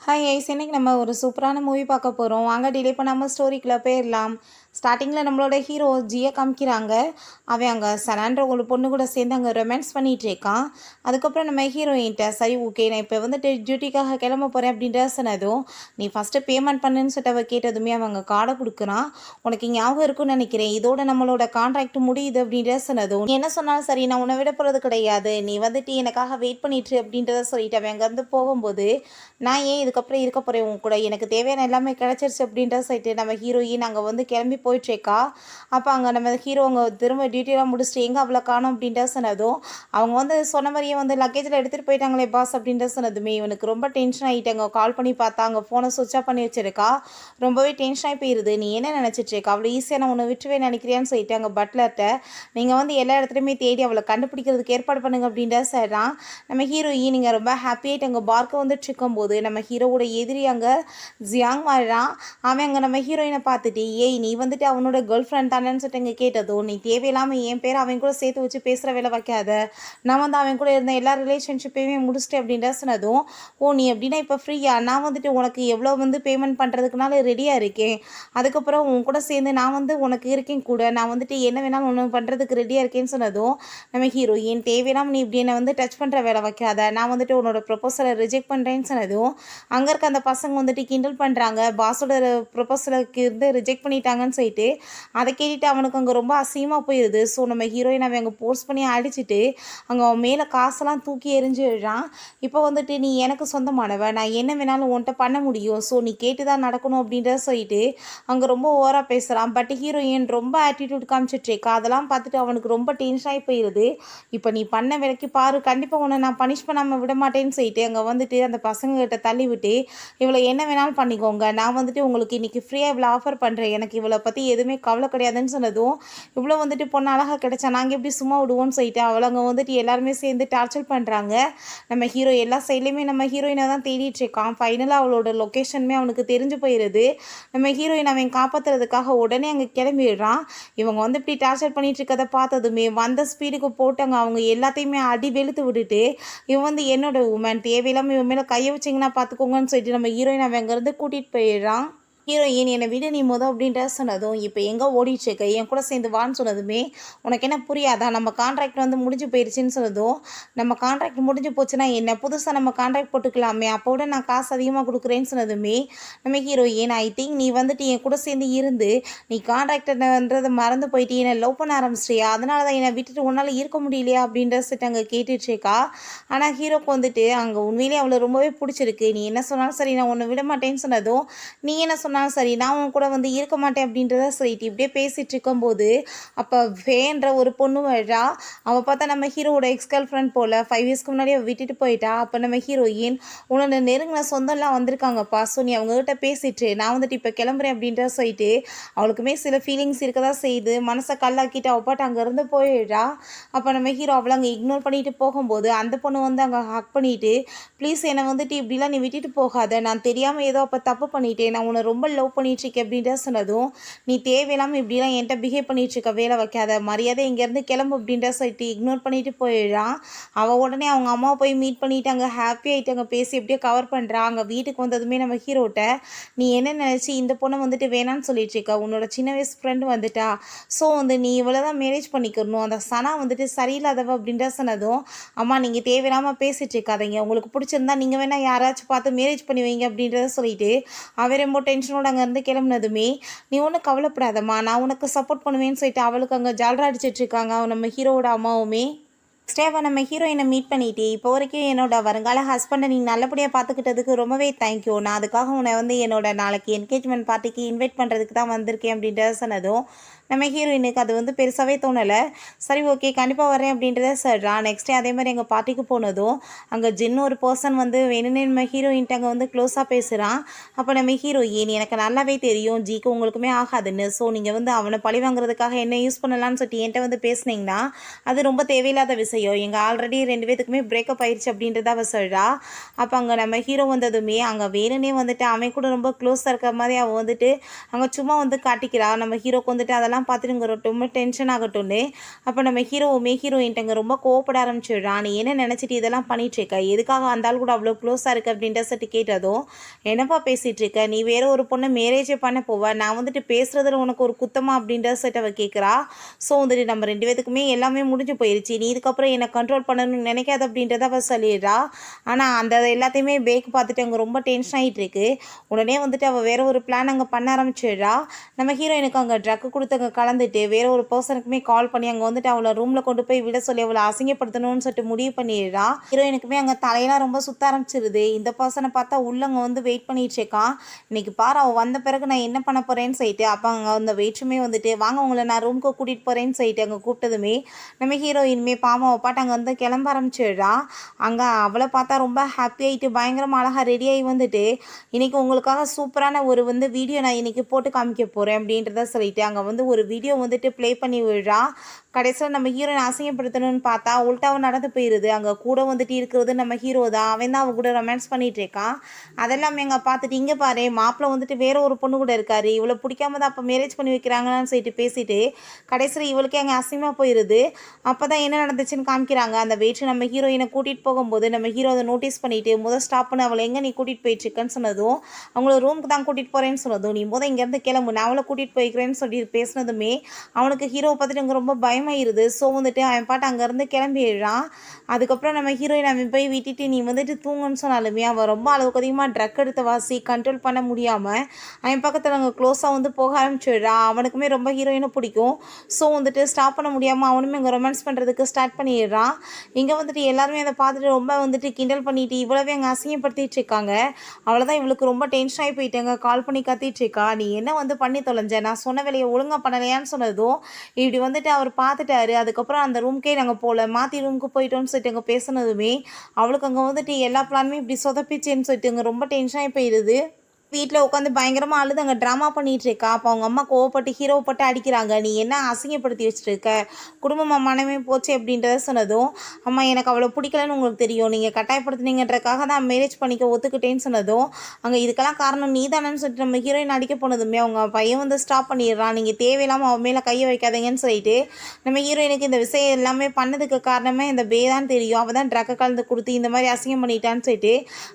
Hi ice, இன்னைக்கு நம்ம ஒரு சூப்பரான மூவி பார்க்க போகிறோம். வாங்க டிலே பண்ணாமல் ஸ்டோரிக்குள்ளே போயிடலாம். ஸ்டார்டிங்கில் நம்மளோட ஹீரோ ஜியை காமிக்கிறாங்க. அவன் அங்கே சலான்ற ஒரு பொண்ணு கூட சேர்ந்து அங்கே ரொமான்ஸ் பண்ணிகிட்டு இருக்கான். அதுக்கப்புறம் நம்ம ஹீரோயின்ட்ட சரி ஓகே நான் இப்போ வந்துட்டு டியூட்டிக்காக கிளம்ப போகிறேன் அப்படின்ற சொன்னதும், நீ ஃபஸ்ட்டு பேமெண்ட் பண்ணுன்னு சொல்லிட்டு அவள் கேட்டதுமே அவங்க கார்டை கொடுக்குறான். உனக்கு ஞாபகம் இருக்குன்னு நினைக்கிறேன், இதோட நம்மளோட கான்ட்ராக்ட் முடியுது அப்படின்ற சொன்னதும், நீ என்ன சொன்னாலும் சரி நான் உன்னை விட போகிறது கிடையாது, நீ வந்துட்டு எனக்காக வெயிட் பண்ணிட்டு அப்படின்றத சொல்லிட்டு அவன் அங்கேருந்து போகும்போது, நான் ஏன் இதுக்கப்புறம் இருக்க போகிறேன் உன் கூட, எனக்கு தேவையான எல்லாமே கிடச்சிருச்சு அப்படின்ற சொல்லிட்டு நம்ம ஹீரோயின் அங்கே வந்து கிளம்பி போயிட்டுருக்கா. அப்போ அங்கே நம்ம ஹீரோ அவங்க திரும்ப டியூட்டியெலாம் முடிச்சுட்டு எங்கே அவளை காணும் அப்படின்ற சொன்னதும், அவங்க வந்து சொன்ன மாதிரியே வந்து லக்கேஜில் எடுத்துகிட்டு போயிட்டாங்களே பாஸ் அப்படின்ற சொன்னதுமே இவனுக்கு ரொம்ப டென்ஷன் ஆகிட்டாங்க. கால் பண்ணி பார்த்தா அங்கே ஃபோனை சுவிட்ச் ஆஃப் பண்ணி வச்சிருக்கா. ரொம்பவே டென்ஷன் ஆகி போயிடுது. நீ என்ன நினச்சிட்ருக்கா, அவளை ஈஸியாக நான் உன்னை விட்டுவே நினைக்கிறியான்னு சொல்லிட்டு அங்கே பட்லர்கிட்ட நீங்கள் வந்து எல்லா இடத்துலையுமே தேடி அவளை கண்டுபிடிக்கிறதுக்கு ஏற்பாடு பண்ணுங்க அப்படின்ற சொல்கிறான். நம்ம ஹீரோயின் நீங்கள் ரொம்ப ஹாப்பியாகிட்டு அங்கே பார்க்க வந்துட்டு இருக்கும்போது நம்ம ஹீரோவோட எதிரி அங்கே ஜியாங் மாறிடான். அவன் அங்கே நம்ம ஹீரோயினை பார்த்துட்டு ஏய் நீ வந்துட்டு அவனோட கேர்ள் ஃப்ரெண்ட் தானேன்னு சொல்லிட்டு இங்கே கேட்டதோ, நீ தேவையில்லாமல் என் பேர் அவன் கூட சேர்த்து வச்சு பேசுகிற வேலை வைக்காத, நான் வந்து அவன் கூட இருந்த எல்லா ரிலேஷன்ஷிப்பையுமே முடிச்சிட்டேன் அப்படின்ற சொன்னதும், ஓ நீ எப்படின்னா இப்போ ஃப்ரீயா, நான் வந்துட்டு உனக்கு எவ்வளோ வந்து பேமெண்ட் பண்ணுறதுக்குனால ரெடியாக இருக்கேன், அதுக்கப்புறம் உன் கூட சேர்ந்து நான் வந்து உனக்கு இருக்கேன் கூட, நான் வந்துட்டு என்ன வேணாலும் ஒன்று பண்ணுறதுக்கு ரெடியாக இருக்கேன்னு சொன்னதும் நம்ம ஹீரோயின் தேவையில்லாமல் நீ இப்படி என்னை வந்து டச் பண்ணுற வேலை வைக்காத, நான் வந்துட்டு உன்னோட ப்ரொபோசலை ரிஜெக்ட் பண்ணுறேன்னு சொன்னதும் அங்கே இருக்க அந்த பசங்க வந்துட்டு கிண்டல் பண்ணுறாங்க. பாஸோட ப்ரொபோசலுக்கு இருந்து ரிஜெக்ட் பண்ணிட்டாங்கன்னு சொல்லிட்டு அதை கேட்டுட்டு அவனுக்கு அங்கே ரொம்ப அசிங்கமாக போயிடுது. ஸோ நம்ம ஹீரோயின் அவன் அங்கே போர்ஸ் பண்ணி அடிச்சுட்டு அங்கே அவன் மேலே காசெல்லாம் தூக்கி எறிஞ்சு விடுறான். இப்போ வந்துட்டு நீ எனக்கு சொந்தமானவ, நான் என்ன வேணாலும் உன்கிட்ட பண்ண முடியும், ஸோ நீ கேட்டு தான் நடக்கணும் அப்படின்றத சொல்லிட்டு அங்கே ரொம்ப ஓவராக பேசுகிறான். பட் ஹீரோயின் ரொம்ப ஆட்டிடியூட் காமிச்சிட்ருக்கா. அதெல்லாம் பார்த்துட்டு அவனுக்கு ரொம்ப டென்ஷன் ஆகி போயிடுது. இப்போ நீ பண்ண வேலைக்கு பாரு, கண்டிப்பாக உன்னை நான் பனிஷ் பண்ணாமல் விட மாட்டேன்னு சொல்லிட்டு அங்கே வந்துட்டு அந்த பசங்ககிட்ட தள்ளி விட்டு இவளை என்ன வேணாலும் பண்ணிக்கோங்க, நான் வந்துட்டு உங்களுக்கு இன்றைக்கி ஃப்ரீயாக இவ்வளோ ஆஃபர் பண்ணுறேன், எனக்கு இவளை பற்றி எதுவுமே கவலை கிடையாதுன்னு சொன்னதும், இவ்வளோ வந்துட்டு பொண்ணு அழகாக கிடைச்சா நாங்கள் எப்படி சும்மா விடுவோன்னு சொல்லிட்டு அவளை அங்கே வந்துட்டு எல்லாருமே சேர்ந்து டார்ச்சர் பண்ணுறாங்க. நம்ம ஹீரோ எல்லா சைட்லேயுமே நம்ம ஹீரோயினை தான் தேடிட்டு இருக்கான். ஃபைனலாக அவளோட லொக்கேஷனுமே அவனுக்கு தெரிஞ்சு போயிடுது. நம்ம ஹீரோயின் அவன் காப்பாற்றுறதுக்காக உடனே அங்கே கிளம்பிடுறான். இவங்க வந்து இப்படி டார்ச்சர் பண்ணிட்டு இருக்கதை பார்த்ததுமே வந்த ஸ்பீடுக்கு போட்டாங்க. அவங்க எல்லாத்தையுமே அடி வெளுத்து விட்டுட்டு இவன் வந்து என்னோட உமன், தேவையில்லாமல் இவன் மேலே கையை வச்சிங்கன்னா பார்த்துக்கோங்கன்னு சொல்லிட்டு நம்ம ஹீரோயின் அவன் அங்கேருந்து கூட்டிகிட்டு போயிடுறான். ஹீரோயின் என்னை விட நீ அப்படின்ற சொன்னதும், இப்போ எங்கே ஓடிட்டுருக்க, என் கூட சேர்ந்து வான்னு சொன்னதுமே உனக்கு என்ன புரியாதா, நம்ம கான்ட்ராக்ட் வந்து முடிஞ்சு போயிடுச்சுன்னு சொன்னதும், நம்ம கான்ட்ராக்ட் முடிஞ்சு போச்சுன்னா என்ன, புதுசாக நம்ம கான்ட்ராக்ட் போட்டுக்கலாமே, அப்போட நான் காசு அதிகமாக கொடுக்குறேன்னு சொன்னதுமே நம்ம ஹீரோயின் ஐ திங்க் நீ வந்துட்டு என் கூட சேர்ந்து இருந்து நீ கான்ட்ராக்டர்ன்றதை மறந்து போயிட்டு என்னை லவ் பண்ண ஆரம்பிச்சிட்டியா, அதனால தான் என்னை விட்டுட்டு உன்னால் இருக்க முடியலையா அப்படின்ற சொல்லிட்டு அங்கே கேட்டுட்ருக்கா. ஆனால் ஹீரோக்கு வந்துட்டு அங்கே உண்மையிலேயே அவளை ரொம்பவே பிடிச்சிருக்கு. நீ என்ன சொன்னாலும் சரி நான் உன்னை விட மாட்டேன்னு சொன்னதும், நீ என்ன சொன்ன சரி நான் உன் கூட வந்து இருக்க மாட்டேன் அப்படின்றத சொல்லிட்டு இப்படியே பேசிகிட்டு இருக்கும்போது அப்போ வேன்ற ஒரு பொண்ணு வழா. அவள் பார்த்தா நம்ம ஹீரோவோட எக்ஸ் கேர்ள் ஃப்ரெண்ட் போல் 5 இயர்ஸ்க்கு முன்னாடி அவள் விட்டுட்டு போயிட்டா. அப்போ நம்ம ஹீரோயின் உன்னோட நெருங்கின சொந்தம்லாம் வந்திருக்காங்கப்பா, ஸோ நீ அவங்ககிட்ட பேசிட்டு நான் வந்துட்டு இப்போ கிளம்புறேன் அப்படின்றத சொல்லிட்டு அவளுக்குமே சில ஃபீலிங்ஸ் இருக்க தான் செய்யுது. மனசை கல்லாக்கிட்டு அவள் பாட்டு அங்கேருந்து போயிடுறா. அப்போ நம்ம ஹீரோ அவளை அங்கே இக்னோர் பண்ணிட்டு போகும்போது அந்த பொண்ணு வந்து அங்கே ஹக் பண்ணிவிட்டு ப்ளீஸ் என்னை வந்துட்டு இப்படிலாம் நீ விட்டுட்டு போகாத, நான் தெரியாமல் ஏதோ அப்போ தப்பு பண்ணிட்டேன், நான் உன்னை ரொம்ப லவ் பண்ணிகிட்ருக்கேன் அப்படின்ற சொன்னதும், நீ தேவையில்லாமல் இப்படிலாம் என்கிட்ட பிஹேவ் பண்ணிகிட்ருக்க, வேலை வைக்காத, மரியாதை இங்கேருந்து கிளம்பு அப்படின்ற சொல்லிட்டு இக்னோர் பண்ணிட்டு போயிடுறான். அவள் உடனே அவங்க அம்மாவை போய் மீட் பண்ணிவிட்டு அங்கே ஹாப்பி ஆகிட்டு அங்கே பேசி எப்படியோ கவர் பண்ணுறான். அங்கே வீட்டுக்கு வந்ததுமே நம்ம ஹீரோட்ட நீ என்ன நினச்சி இந்த பொண்ணை வந்துட்டு வேணான்னு சொல்லிட்டுருக்க, உன்னோட சின்ன வயசு ஃப்ரெண்டு வந்துட்டா, ஸோ வந்து நீ இவ்வளோ தான் மேரேஜ் பண்ணிக்கணும், அந்த சனா வந்துட்டு சரியில்லாதவ அப்படின்ற சொன்னதும், அம்மா நீங்கள் தேவையில்லாமல் பேசிகிட்டு இருக்காதீங்க, உங்களுக்கு பிடிச்சிருந்தா நீங்கள் வேணால் யாராச்சும் பார்த்து மேரேஜ் பண்ணி வைங்க அப்படின்றத சொல்லிட்டு அவன் ரொம்ப டென்ஷனோட அங்கேருந்து கிளம்புனதுமே நீ ஒன்றும் கவலைப்படாதம்மா, நான் உனக்கு சப்போர்ட் பண்ணுவேன்னு சொல்லிட்டு அவளுக்கு அங்கே ஜாலரா அடிச்சிட்ருக்காங்க நம்ம ஹீரோவோட அம்மாவுமே. நெக்ஸ்ட் டே நம்ம ஹீரோயினை மீட் பண்ணிட்டு இப்போ வரைக்கும் என்னோட வருங்கால ஹஸ்பண்டை நீ நல்லபடியாக பார்த்துக்கிட்டதுக்கு ரொம்பவே தேங்க்யூ, நான் அதுக்காக உன்னை வந்து என்னோட நாளைக்கு என்கேஜ்மெண்ட் பார்ட்டிக்கு இன்வைட் பண்ணுறதுக்கு தான் வந்திருக்கேன் அப்படின்றத சொன்னதும் நம்ம ஹீரோயினுக்கு அது வந்து பெருசாகவே தோணலை. சரி ஓகே கண்டிப்பாக வரேன் அப்படின்றத சொல்கிறான். நெக்ஸ்ட் டே அதே மாதிரி எங்கள் பார்ட்டிக்கு போனதும் அங்கே ஜின்னு ஒரு பர்சன் வந்து வேணும்னே நம்ம ஹீரோயின்ட்டு அங்கே வந்து க்ளோஸாக பேசுகிறான். அப்போ நம்ம ஹீரோயின் எனக்கு நல்லாவே தெரியும் ஜிக்கு உங்களுக்குமே ஆகாதுன்னு, ஸோ நீங்கள் வந்து அவனை பழி வாங்குறதுக்காக என்ன யூஸ் பண்ணலான்னு சொல்லிட்டு என்கிட்ட வந்து பேசுனீங்கன்னா அது ரொம்ப தேவையில்லாத விஷயம், எங்கள் ஆல்ரெடி 2 பேத்துக்குமே பிரேக்கப் ஆயிடுச்சு அப்படின்றத அவள் சொல்கிறா. அப்போ அங்கே நம்ம ஹீரோ வந்ததுமே அங்கே வேணும்னே வந்துட்டு அவன் கூட ரொம்ப க்ளோஸாக இருக்கிற மாதிரி அவள் வந்துட்டு அங்கே சும்மா வந்து காட்டிக்கிறா. நம்ம ஹீரோக்கு வந்துட்டு அதெல்லாம் இதெல்லாம் பார்த்துட்டு இங்கே ரொம்ப டென்ஷன் ஆகட்டும்னு அப்போ நம்ம ஹீரோவுமே ஹீரோயின்ட்டங்க ரொம்ப கோவப்பட ஆரம்பிச்சிடுறான். நீ என்ன நினச்சிட்டு இதெல்லாம் பண்ணிகிட்ருக்க, எதுக்காக அந்த ஆள் கூட அவ்வளோ க்ளோஸாக இருக்குது அப்படின்ற சட்டு கேட்டதும், என்னப்பா பேசிகிட்டு இருக்க, நீ வேறு ஒரு பொண்ணை மேரேஜே பண்ண போவ, நான் வந்துட்டு பேசுகிறதுல உனக்கு ஒரு குத்தமா அப்படின்ற சட்டு அவள் கேட்குறா. ஸோ வந்துட்டு நம்ம 2 பேத்துக்குமே எல்லாமே முடிஞ்சு போயிடுச்சு, நீ இதுக்கப்புறம் என்னை கண்ட்ரோல் பண்ணணும்னு நினைக்காது அப்படின்றத அவள் சொல்லிடுறா. ஆனால் அந்த எல்லாத்தையுமே பேக் பார்த்துட்டு அங்கே ரொம்ப டென்ஷன் ஆகிட்டு இருக்கு. உடனே வந்துட்டு அவள் வேற ஒரு பிளான் அங்கே பண்ண ஆரம்பிச்சிடுறா. நம்ம ஹீரோயினுக்கு அங்கே ட்ரக்கு கொடுத்து அங்கே கலந்துட்டு வேற ஒரு பர்சனுக்குமே கால் பண்ணி அங்கே வந்துட்டு அவளை ரூமில் கொண்டு போய் விட சொல்லி அவளை அசிங்கப்படுத்தணும்னு சொல்லிட்டு முடிவு பண்ணிடுறா. ஹீரோயினுக்குமே அங்கே தலையெல்லாம் ரொம்ப சுத்த ஆரம்பிச்சிருது. இந்த பர்சனை பார்த்தா உள்ளங்க வந்து வெயிட் பண்ணிட்டு இருக்கான். இன்னைக்கு பாரு அவள் வந்த பிறகு நான் என்ன பண்ண போகிறேன்னு சொல்லிட்டு அப்போ அங்கே அந்த வெயிட்ஸுமே வந்துட்டு வாங்க உங்களை நான் ரூமுக்கு கூட்டிகிட்டு போகிறேன்னு சொல்லிட்டு அங்கே கூப்பிட்டதுமே நம்ம ஹீரோயினுமே பாவம் அவள் பாட்டு அங்கே வந்து கிளம்ப ஆரம்பிச்சிடுறா. அங்கே அவளை பார்த்தா ரொம்ப ஹாப்பி ஆகிட்டு பயங்கரமாக அழகாக ரெடியாகி வந்துட்டு இன்றைக்கி உங்களுக்காக சூப்பரான ஒரு வீடியோ நான் இன்றைக்கி போட்டு காமிக்க போகிறேன் அப்படின்றத சொல்லிட்டு அங்கே வந்து ஒரு வீடியோ வந்துட்டு ப்ளே பண்ணி விடுறா. கடைசியில் நம்ம ஹீரோயின் அசிங்கப்படுத்தணும்னு பார்த்தா உள்டாவும் நடந்து போயிடுது. அங்கே கூட வந்துட்டு இருக்கிறது நம்ம ஹீரோ தான். அவன் தான் அவன் கூட ரொமான்ஸ் பண்ணிகிட்டு இருக்கான். அதெல்லாம் எங்கே பார்த்துட்டு இங்கே பாரு மாப்பிள்ளை வந்துட்டு வேற ஒரு பொண்ணு கூட இருக்காரு, இவளை பிடிக்காம தான் அப்போ மேரேஜ் பண்ணி வைக்கிறாங்கன்னு சொல்லிட்டு பேசிட்டு கடைசியில் இவளுக்கே அங்கே அசிங்கமாக போயிடுது. அப்போ தான் என்ன நடந்துச்சுன்னு காமிக்கிறாங்க. அந்த வெயிட் நம்ம ஹீரோயினை கூட்டிகிட்டு போகும்போது நம்ம ஹீரோ அதை நோட்டீஸ் பண்ணிவிட்டு முதல் ஸ்டாப் பண்ணி அவளை எங்கே நீ கூட்டிகிட்டு போயிட்டுருக்கேன்னு சொன்னதும் அவங்கள ரூமுக்கு தான் கூட்டிகிட்டு போகிறேன்னு சொன்னதும் நீ இங்கேருந்து கிளம்பு நான் அவளை கூட்டிகிட்டு போய்க்கிறேன்னு சொல்லி பேசினதுமே அவனுக்கு ஹீரோவை பார்த்துட்டு அங்கே ரொம்ப பயமாயிருது. ஸோ வந்துட்டு அவன் பாட்டு அங்கேருந்து கிளம்பிடுறான். அதுக்கப்புறம் நம்ம ஹீரோயின் அவன் போய் விட்டுட்டு நீ வந்துட்டு தூங்குன்னு சொன்னாலுமே அவன் ரொம்ப அளவுக்கு அதிகமாக ட்ரக் எடுத்த வாசி கண்ட்ரோல் பண்ண முடியாமல் அவன் பக்கத்தில் அங்கே க்ளோஸாக வந்து போக ஆரம்பிச்சிடுறான். அவனுக்குமே ரொம்ப ஹீரோயினை பிடிக்கும். ஸோ வந்துட்டு ஸ்டாப் பண்ண முடியாமல் அவனுமே அங்கே ரொமான்ஸ் பண்ணுறதுக்கு ஸ்டார்ட் பண்ணிடுறான். இங்கே வந்துட்டு எல்லாருமே அதை பார்த்துட்டு ரொம்ப வந்துட்டு கிண்டல் பண்ணிட்டு இவ்வளவே அங்கே அசிங்கப்படுத்திட்டு இருக்காங்க. அவ்வளோதான் இவளுக்கு ரொம்ப டென்ஷன் ஆகி போயிட்டாங்க. கால் பண்ணி கத்திட்டு இருக்கா, நீ என்ன வந்து பண்ணி தொலைஞ்ச, நான் சொன்ன வேலையை ஒழுங்காக பண்ணலையான்னு சொன்னதும் இப்படி வந்துட்டு அவர் பார்த்துட்டாரு. அதுக்கப்புறம் அந்த ரூம்க்கே நாங்கள் போகல, மாற்றி ரூமுக்கு போயிட்டோன்னு சொல்லிட்டு அங்கே பேசுனதுமே அவளுக்கு அங்கே வந்துட்டு எல்லா பிளானுமே இப்படி சொதப்பிச்சேன்னு சொல்லிட்டு அங்கே ரொம்ப டென்ஷன் ஆகி போயிடுது. வீட்டில் உட்காந்து பயங்கரமாக அழுது அங்கே ட்ராமா பண்ணிகிட்டு இருக்கா. அப்போ அவங்க அம்மா கோவப்பட்டு ஹீரோப்பட்டு அடிக்கிறாங்க. நீ என்ன அசிங்கப்படுத்தி வச்சுருக்க, குடும்பமாக மனமே போச்சு அப்படின்றத சொன்னதும் அம்மா எனக்கு அவ்வளோ பிடிக்கலன்னு உங்களுக்கு தெரியும், நீங்கள் கட்டாயப்படுத்துனீங்கன்றக்காக தான் மேரேஜ் பண்ணிக்க ஒத்துக்கிட்டேன்னு சொன்னதும் அங்கே இதுக்கெல்லாம் காரணம் நீ தானேன்னு சொல்லிட்டு நம்ம ஹீரோயின் அடிக்க போனதுமே அவங்க பையன் வந்து ஸ்டாப் பண்ணிடுறான். நீங்கள் தேவையில்லாமல் அவன் மேலே கையை வைக்காதீங்கன்னு சொல்லிட்டு நம்ம ஹீரோயினுக்கு இந்த விஷயம் எல்லாமே பண்ணதுக்கு காரணமே இந்த பே தான் தெரியும், அவள் தான் ட்ரக்கை கலந்து கொடுத்து இந்த மாதிரி அசிங்கம் பண்ணிட்டான்னு சொல்லிட்டு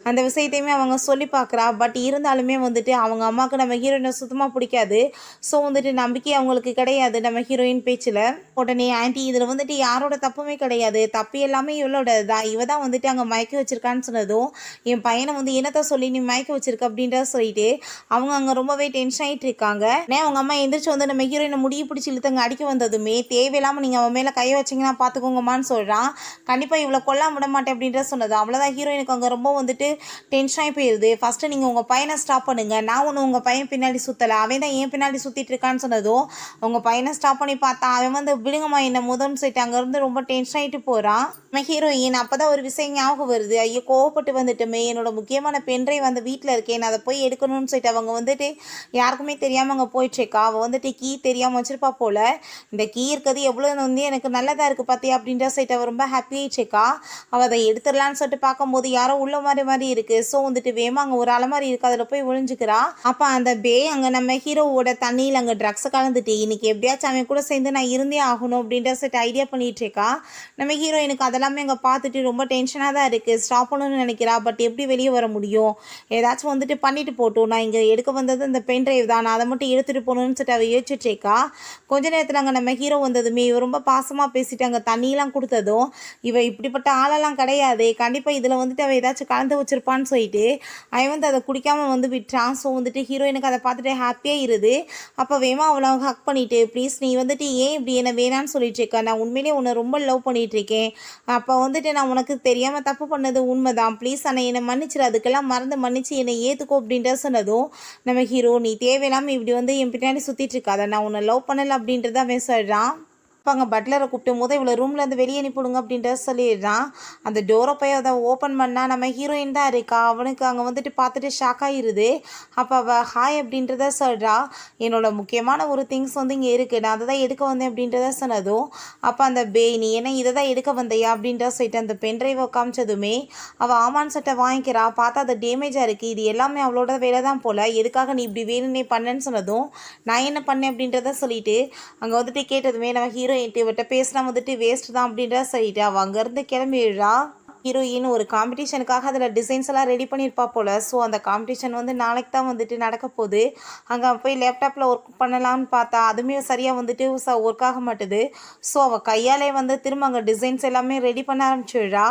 அந்த விஷயத்தையுமே அவங்க சொல்லி பார்க்குறா. பட் இருந்தாலுமே வந்துட்டு அவங்க அம்மாவுக்கு நம்ம ஹீரோயினை சுத்தமாக பிடிக்காது. ஸோ வந்துட்டு நம்பிக்கை அவங்களுக்கு கிடையாது நம்ம ஹீரோயின் பேச்சில். உடனே ஆன்ட்டி இதில் வந்துட்டு யாரோட தப்புமே கிடையாது, தப்பு எல்லாமே இவளோட தான், இவ தான் வந்துட்டு அங்கே மயக்க வச்சிருக்கான்னு சொன்னதும் என் பையனை வந்து என்னத்தை சொல்லி நீ மயக்க வச்சிருக்க அப்படின்றத சொல்லிட்டு அவங்க அங்கே ரொம்பவே டென்ஷன் ஆகிட்டு இருக்காங்க. அவங்க அம்மா எந்திரிச்சு வந்து நம்ம ஹீரோயினை முடிய பிடிச்சி இழுத்தங்க அடிக்க வந்ததுமே தேவையில்லாமல் நீங்கள் அவன் மேலே கையை வச்சிங்கன்னா பார்த்துக்கோங்கம்மான்னு சொல்கிறான். கண்டிப்பாக இவ்வளோ கொல்லாம விட மாட்டேன் அப்படின்ற சொன்னது. அவ்வளோதான் ஹீரோயினுக்கு அங்கே ரொம்ப வந்துட்டு டென்ஷன் ஆகி போயிடுது. ஃபஸ்ட்டு நீங்கள் உங்கள் பையனை ஸ்டாப் பண்ணுங்க, நான் ஒன்று உங்கள் பையன் பின்னாடி சுற்றலை, அவன் தான் ஏன் பின்னாடி சுற்றிட்டு இருக்கான்னு சொன்னதும் உங்கள் பையனை ஸ்டாப் பண்ணி பார்த்தா அவன் வந்து விடுங்கம்மா என்ன முதல்னு சொல்லிட்டு அங்கேருந்து ரொம்ப டென்ஷன் ஆகிட்டு போகிறான். நம்ம ஹீரோயின் அப்போ தான் ஒரு விஷயம் ஞாபகம் வருது, ஐயோ கோவப்பட்டு வந்துட்டுமே என்னோட முக்கியமான பென்ட்ரைவ் வந்து வீட்டில் இருக்கேன், அதை போய் எடுக்கணும்னு சொல்லிட்டு அவங்க வந்துட்டு யாருக்குமே தெரியாமல் அங்கே போயிட்டுருக்கா. அவள் வந்துட்டு கீ தெரியாமல் வச்சுருப்பா போல். இந்த கீ இருக்கிறது எவ்வளோ வந்து எனக்கு நல்லதாக இருக்குது பார்த்தியா அப்படின்ற சொல்லிட்டு அவள் ரொம்ப ஹாப்பி ஆகிடுச்சுக்கா. அவள் அதை எடுத்துடலான்னு சொல்லிட்டு பார்க்கும்போது யாரோ உள்ள மாதிரி இருக்குது. ஸோ வந்துட்டு வேமா அங்கே ஒரு அலமாரி இருக்குது அதில் போய் ஒழிஞ்சுக்கிறா. அப்போ அந்த பே அங்கே நம்ம ஹீரோவோட தண்ணியில் அங்கே ட்ரக்ஸை கலந்துட்டு இன்னைக்கு எப்படியாச்சும் அவன் கூட சேர்ந்து நான் இருந்தே ஆகணும் அப்படின்ற செட் ஐடியா பண்ணிட்டு இருக்கா. நம்ம ஹீரோயினுக்கு அதெல்லாமே அங்கே பார்த்துட்டு ரொம்ப டென்ஷனாக தான் இருக்குது. ஸ்டாப் பண்ணணும்னு நினைக்கிறா. பட் எப்படி வெளியே வர முடியும், ஏதாச்சும் வந்துட்டு பண்ணிட்டு போட்டோம், நான் இங்கே எடுக்க வந்தது இந்த பென் ட்ரைவ் தான், நான் அதை மட்டும் எடுத்துகிட்டு போகணும்னு சொல்லிட்டு அவள் யோசிச்சுட்டு இருக்கா. கொஞ்ச நேரத்தில் அங்கே நம்ம ஹீரோ வந்ததுமே இவ ரொம்ப பாசமாக பேசிட்டு அங்கே தண்ணியெலாம் கொடுத்ததும் இவ இப்படிப்பட்ட ஆளெல்லாம் கிடையாது, கண்டிப்பாக இதில் வந்துட்டு அவள் ஏதாச்சும் கலந்து வச்சிருப்பான்னு சொல்லிட்டு அவன் வந்து அதை குடிக்காமல் வந்து விட்டுறான். ஸோ வந்துட்டு ஹீரோயினுக்கு அதை பார்த்துட்டு ஹாப்பியாக இருது. அப்போ வேமா அவளை ஹக் பண்ணிவிட்டு ப்ளீஸ் நீ வந்துட்டு ஏன் இப்படி என்ன வேணான்னு சொல்லிட்டு இருக்க, நான் உண்மையிலே உன்னை ரொம்ப லவ் பண்ணிகிட்ருக்கேன், அப்போ வந்துட்டு நான் உனக்கு தெரியாமல் தப்பு பண்ணது உண்மை தான், ப்ளீஸ் ஆனால் என்னை மன்னிச்சிரு, அதுக்கெல்லாம் மறந்து மன்னிச்சு என்னை ஏற்றுக்கோ அப்படின்ற சொன்னதும் நம்ம ஹீரோ நீ தேவையில்லாமல் இப்படி வந்து என் பின்னாடி சுற்றிட்டு இருக்காத, நான் உன்னை லவ் பண்ணலை அப்படின்றத அவன் சொல்கிறான். அப்போ அங்கே பட்லரை கூப்பிட்டு இவ்வளோ ரூம்லேருந்து வெளியே அனுப்பிவிடுங்க அப்படின்றத சொல்லிடுறான். அந்த டோரை போய் அதை ஓப்பன் பண்ணால் நம்ம ஹீரோயின் தான் இருக்கா. அவனுக்கு அங்கே வந்துட்டு பார்த்துட்டு ஷாக் ஆகிருது. அப்போ அவள் ஹாய் அப்படின்றத சொல்கிறா. என்னோட முக்கியமான ஒரு திங்ஸ் வந்து இங்கே இருக்குது, நான் அதை தான் எடுக்க வந்தேன் அப்படின்றத சொன்னதும் அப்போ அந்த நீ என்ன இதை தான் எடுக்க வந்தையா அப்படின்றத சொல்லிட்டு அந்த பென்ட்ரைவை காமிச்சதுமே அவள் ஆமான் சட்டை வாங்கிக்கிறா. பார்த்தா அது டேமேஜாக இருக்குது, இது எல்லாமே அவளோட வேலை தான் போல், எதுக்காக நீ இப்படி வேணும்னே பண்ணேன்னு சொன்னதும் நான் என்ன பண்ணேன் அப்படின்றத சொல்லிட்டு அங்கே வந்துட்டு கேட்டதுமே நம்ம ஹீரோயின் இவட்ட பேசினா வந்துட்டு வேஸ்ட் தான் அப்படின்றத சொல்லிட்டு அவள் அங்கேருந்து கிளம்பிடுறா. ஹீரோயின் ஒரு காம்படிஷனுக்காக அதில் டிசைன்ஸ் எல்லாம் ரெடி பண்ணியிருப்பா போல். ஸோ அந்த காம்படிஷன் வந்து நாளைக்கு தான் வந்துட்டு நடக்க போகுது. அங்கே போய் லேப்டாப்பில் ஒர்க் பண்ணலான்னு பார்த்தா அதுவுமே சரியாக வந்துட்டு ஒர்க் ஆக மாட்டுது. ஸோ அவள் கையாலே வந்து திரும்ப அங்கே டிசைன்ஸ் எல்லாமே ரெடி பண்ண ஆரம்பிச்சிடுறா.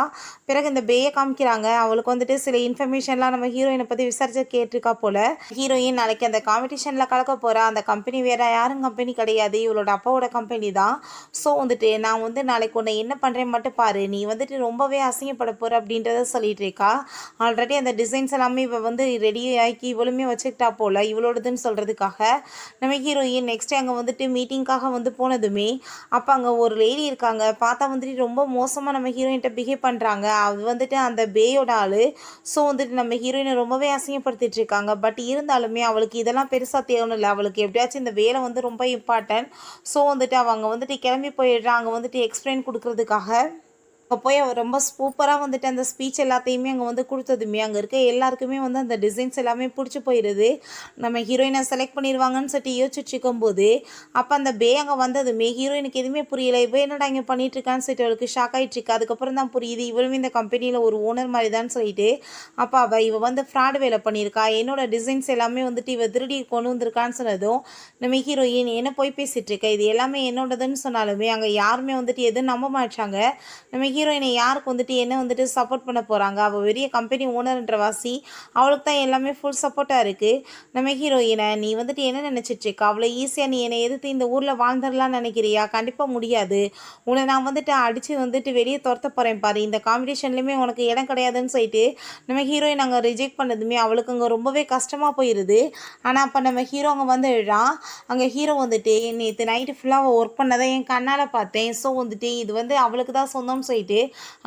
பிறகு இந்த பேயை காமிக்கிறாங்க. அவளுக்கு வந்துட்டு சில இன்ஃபர்மேஷன்லாம் நம்ம ஹீரோயினை பற்றி விசாரிச்சு கேட்டிருக்கா போல். ஹீரோயின் நாளைக்கு அந்த காம்படிஷனில் கலக்க போகிறா. அந்த கம்பெனி வேறு யாரும் கம்பெனி கிடையாது, இவளோட அப்பாவோட கம்பெனி தான். ஸோ வந்துட்டு நான் வந்து நாளைக்கு உன்னை என்ன பண்ணுறேன் மட்டும் பாரு, நீ வந்துட்டு ரொம்பவே அசிங்கப்பட போகிற அப்படின்றத சொல்லிட்டு இருக்கா. ஆல்ரெடி அந்த டிசைன்ஸ் எல்லாமே இவள் வந்து ரெடி ஆக்கி இவளுமே வச்சுக்கிட்டா போல், இவளோடதுன்னு சொல்கிறதுக்காக. நம்ம ஹீரோயின் நெக்ஸ்ட் அங்கே வந்துட்டு மீட்டிங்காக வந்து போனதுமே அப்போ அங்கே ஒரு லேடி இருக்காங்க. பார்த்தா வந்துட்டு ரொம்ப மோசமாக நம்ம ஹீரோயின்கிட்ட பிஹேவ் பண்ணுறாங்க. அது வந்துட்டு அந்த பேயோட ஆள். ஸோ வந்துட்டு நம்ம ஹீரோயினை ரொம்பவே அசிங்கப்படுத்திட்டு இருக்காங்க. பட் இருந்தாலுமே அவளுக்கு இதெல்லாம் பெருசாக தேவைன்னு இல்லை, அவளுக்கு எப்படியாச்சும் இந்த வேலை வந்து ரொம்ப இம்பார்ட்டன்ட். ஸோ வந்துட்டு அவங்க வந்துட்டு கிளம்பி போயிடுறாங்க வந்துட்டு எக்ஸ்பிளைன் கொடுக்குறதுக்காக. அங்கே போய் அவர் ரொம்ப சூப்பராக வந்துட்டு அந்த ஸ்பீச் எல்லாத்தையுமே அங்கே வந்து கொடுத்ததுமே அங்கே இருக்க எல்லாருக்குமே வந்து அந்த டிசைன்ஸ் எல்லாமே பிடிச்சி போயிடுது. நம்ம ஹீரோயினை செலக்ட் பண்ணிடுவாங்கன்னு சொல்லிட்டு யோசிச்சுட்டு இருக்கும்போது அப்போ அந்த அங்கே வந்ததுமே ஹீரோயினுக்கு எதுவுமே புரியல. இவ என்னடா இங்கே பண்ணிகிட்ருக்கான்னு சொல்லிட்டு அவளுக்கு ஷாக் ஆகிட்டுருக்கு. அதுக்கப்புறம் தான் புரியுது இவளுமே இந்த கம்பெனியில் ஒரு ஓனர் மாதிரி தான் சொல்லிட்டு. அப்போ இவ வந்து ஃப்ராடு வேலை பண்ணியிருக்கா, என்னோட டிசைன்ஸ் எல்லாமே வந்துட்டு இவ திருடி கொண்டு வந்திருக்கான்னு சொன்னதும் நம்ம ஹீரோயின் என்ன போய் பேசிகிட்டு இருக்க, இது எல்லாமே என்னோடதுன்னு சொன்னாலுமே அங்கே யாருமே வந்துட்டு எதுவும் நம்ப மாட்டாங்க. நம்ம ஹீரோயினை யாருக்கு வந்துட்டு என்ன வந்துட்டு சப்போர்ட் பண்ண போகிறாங்க, அவள் பெரிய கம்பெனி ஓனர்ன்ற வாசி அவளுக்கு தான் எல்லாமே ஃபுல் சப்போர்ட்டாக இருக்குது. நம்ம ஹீரோயினை நீ வந்துட்டு என்ன நினச்சிட்ருக்கா, அவ்வளோ ஈஸியாக நீ என்னை எதிர்த்து இந்த ஊரில் வாழ்ந்துடலான்னு நினைக்கிறியா, கண்டிப்பாக முடியாது, உன்னை நான் வந்துட்டு அடித்து வந்துட்டு வெளியே துரத்த போகிறேன் பாரு, இந்த காம்படிஷன்லேயுமே உனக்கு இடம் கிடையாதுன்னு சொல்லிட்டு நம்ம ஹீரோயின் அங்கே ரிஜெக்ட் பண்ணதுமே அவளுக்கு அங்கே ரொம்பவே கஷ்டமாக போயிடுது. ஆனால் அப்போ நம்ம ஹீரோ அங்கே வந்துடுறான். அங்கே ஹீரோ வந்துட்டு நேற்று நைட்டு ஃபுல்லாக ஒர்க் பண்ணதை என் கண்ணால் பார்த்தேன். ஸோ வந்துட்டு இது வந்து அவளுக்கு தான் சொந்தம்னு சொல்லிட்டு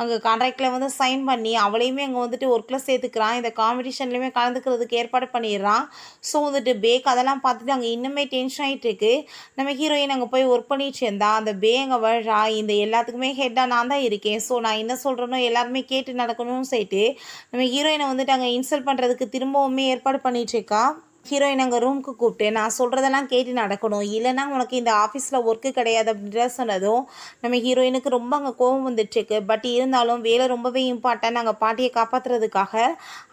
அங்கே கான்ட்ராக்டில் வந்து சைன் பண்ணி அவளையுமே அங்கே வந்துட்டு ஒர்க்கில் சேர்த்துக்கிறான். இந்த காம்படிஷன்லையுமே கலந்துக்கிறதுக்கு ஏற்பாடு பண்ணிடுறான். ஸோ வந்துட்டு பேக் அதெல்லாம் பார்த்துட்டு அங்கே இன்னுமே டென்ஷன் ஆகிட்டு இருக்கு. நம்ம ஹீரோயின் அங்கே போய் ஒர்க் பண்ணிட்டு இருந்தா அந்த அங்கே வர்றா. இந்த எல்லாத்துக்குமே ஹெட்டாக நான் தான் இருக்கேன், ஸோ நான் என்ன சொல்கிறேனோ எல்லாருமே கேட்டு நடக்கணும்னு சொல்லிட்டு நம்ம ஹீரோயினை வந்துட்டு அங்கே இன்சல்ட் பண்ணுறதுக்கு திரும்பவுமே ஏற்பாடு பண்ணிட்டு இருக்கா. ஹீரோயின் அங்கே ரூமுக்கு கூப்பிட்டு நான் சொல்கிறதெல்லாம் கேட்டு நடக்கணும், இல்லைனா உனக்கு இந்த ஆஃபீஸில் ஒர்க்கு கிடையாது அப்படின்ற சொன்னதும் நம்ம ஹீரோயினுக்கு ரொம்ப அங்கே கோவம் வந்துட்டுருக்கு. பட் இருந்தாலும் வேலை ரொம்பவே இம்பார்ட்டன், நாங்கள் பாட்டியை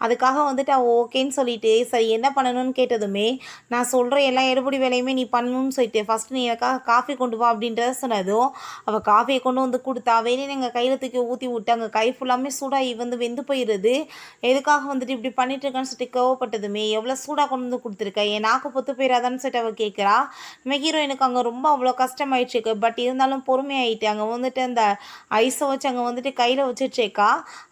அதுக்காக வந்துட்டு அவள் ஓகேன்னு சொல்லிட்டு சரி என்ன பண்ணணும்னு கேட்டதுமே நான் சொல்கிற எல்லா எடுபடி வேலையுமே நீ பண்ணணும்னு சொல்லிட்டு ஃபஸ்ட்டு நீ எனக்காக காஃபி கொண்டு வா அப்படின்றத சொன்னதும் அவள் காஃபியை கொண்டு வந்து கொடுத்தா. வெளியே எங்கள் கையில் தூக்கி ஊற்றி விட்டு அங்கே கை ஃபுல்லாமே சூடாகி வந்து வெந்து போயிடுது. எதுக்காக வந்துட்டு இப்படி பண்ணிட்டு இருக்கான்னு சொல்லிட்டு கோவப்பட்டதுமே எவ்வளோ சூடாக கொண்டு வந்து கொடுத்துருக்க, என் நாக்கு பொத்து போயிடாதான்னு சொல்லிட்டு அவள் கேட்குறா. நம்ம ஹீரோயினுக்கு அங்கே ரொம்ப அவ்வளோ கஷ்டமாயிடுச்சு. பட் இருந்தாலும் பொறுமையாயிட்டு அங்கே வந்துட்டு அந்த ஐஸை வச்சு அங்கே வந்துட்டு கையில் வச்சுட்ருக்கா.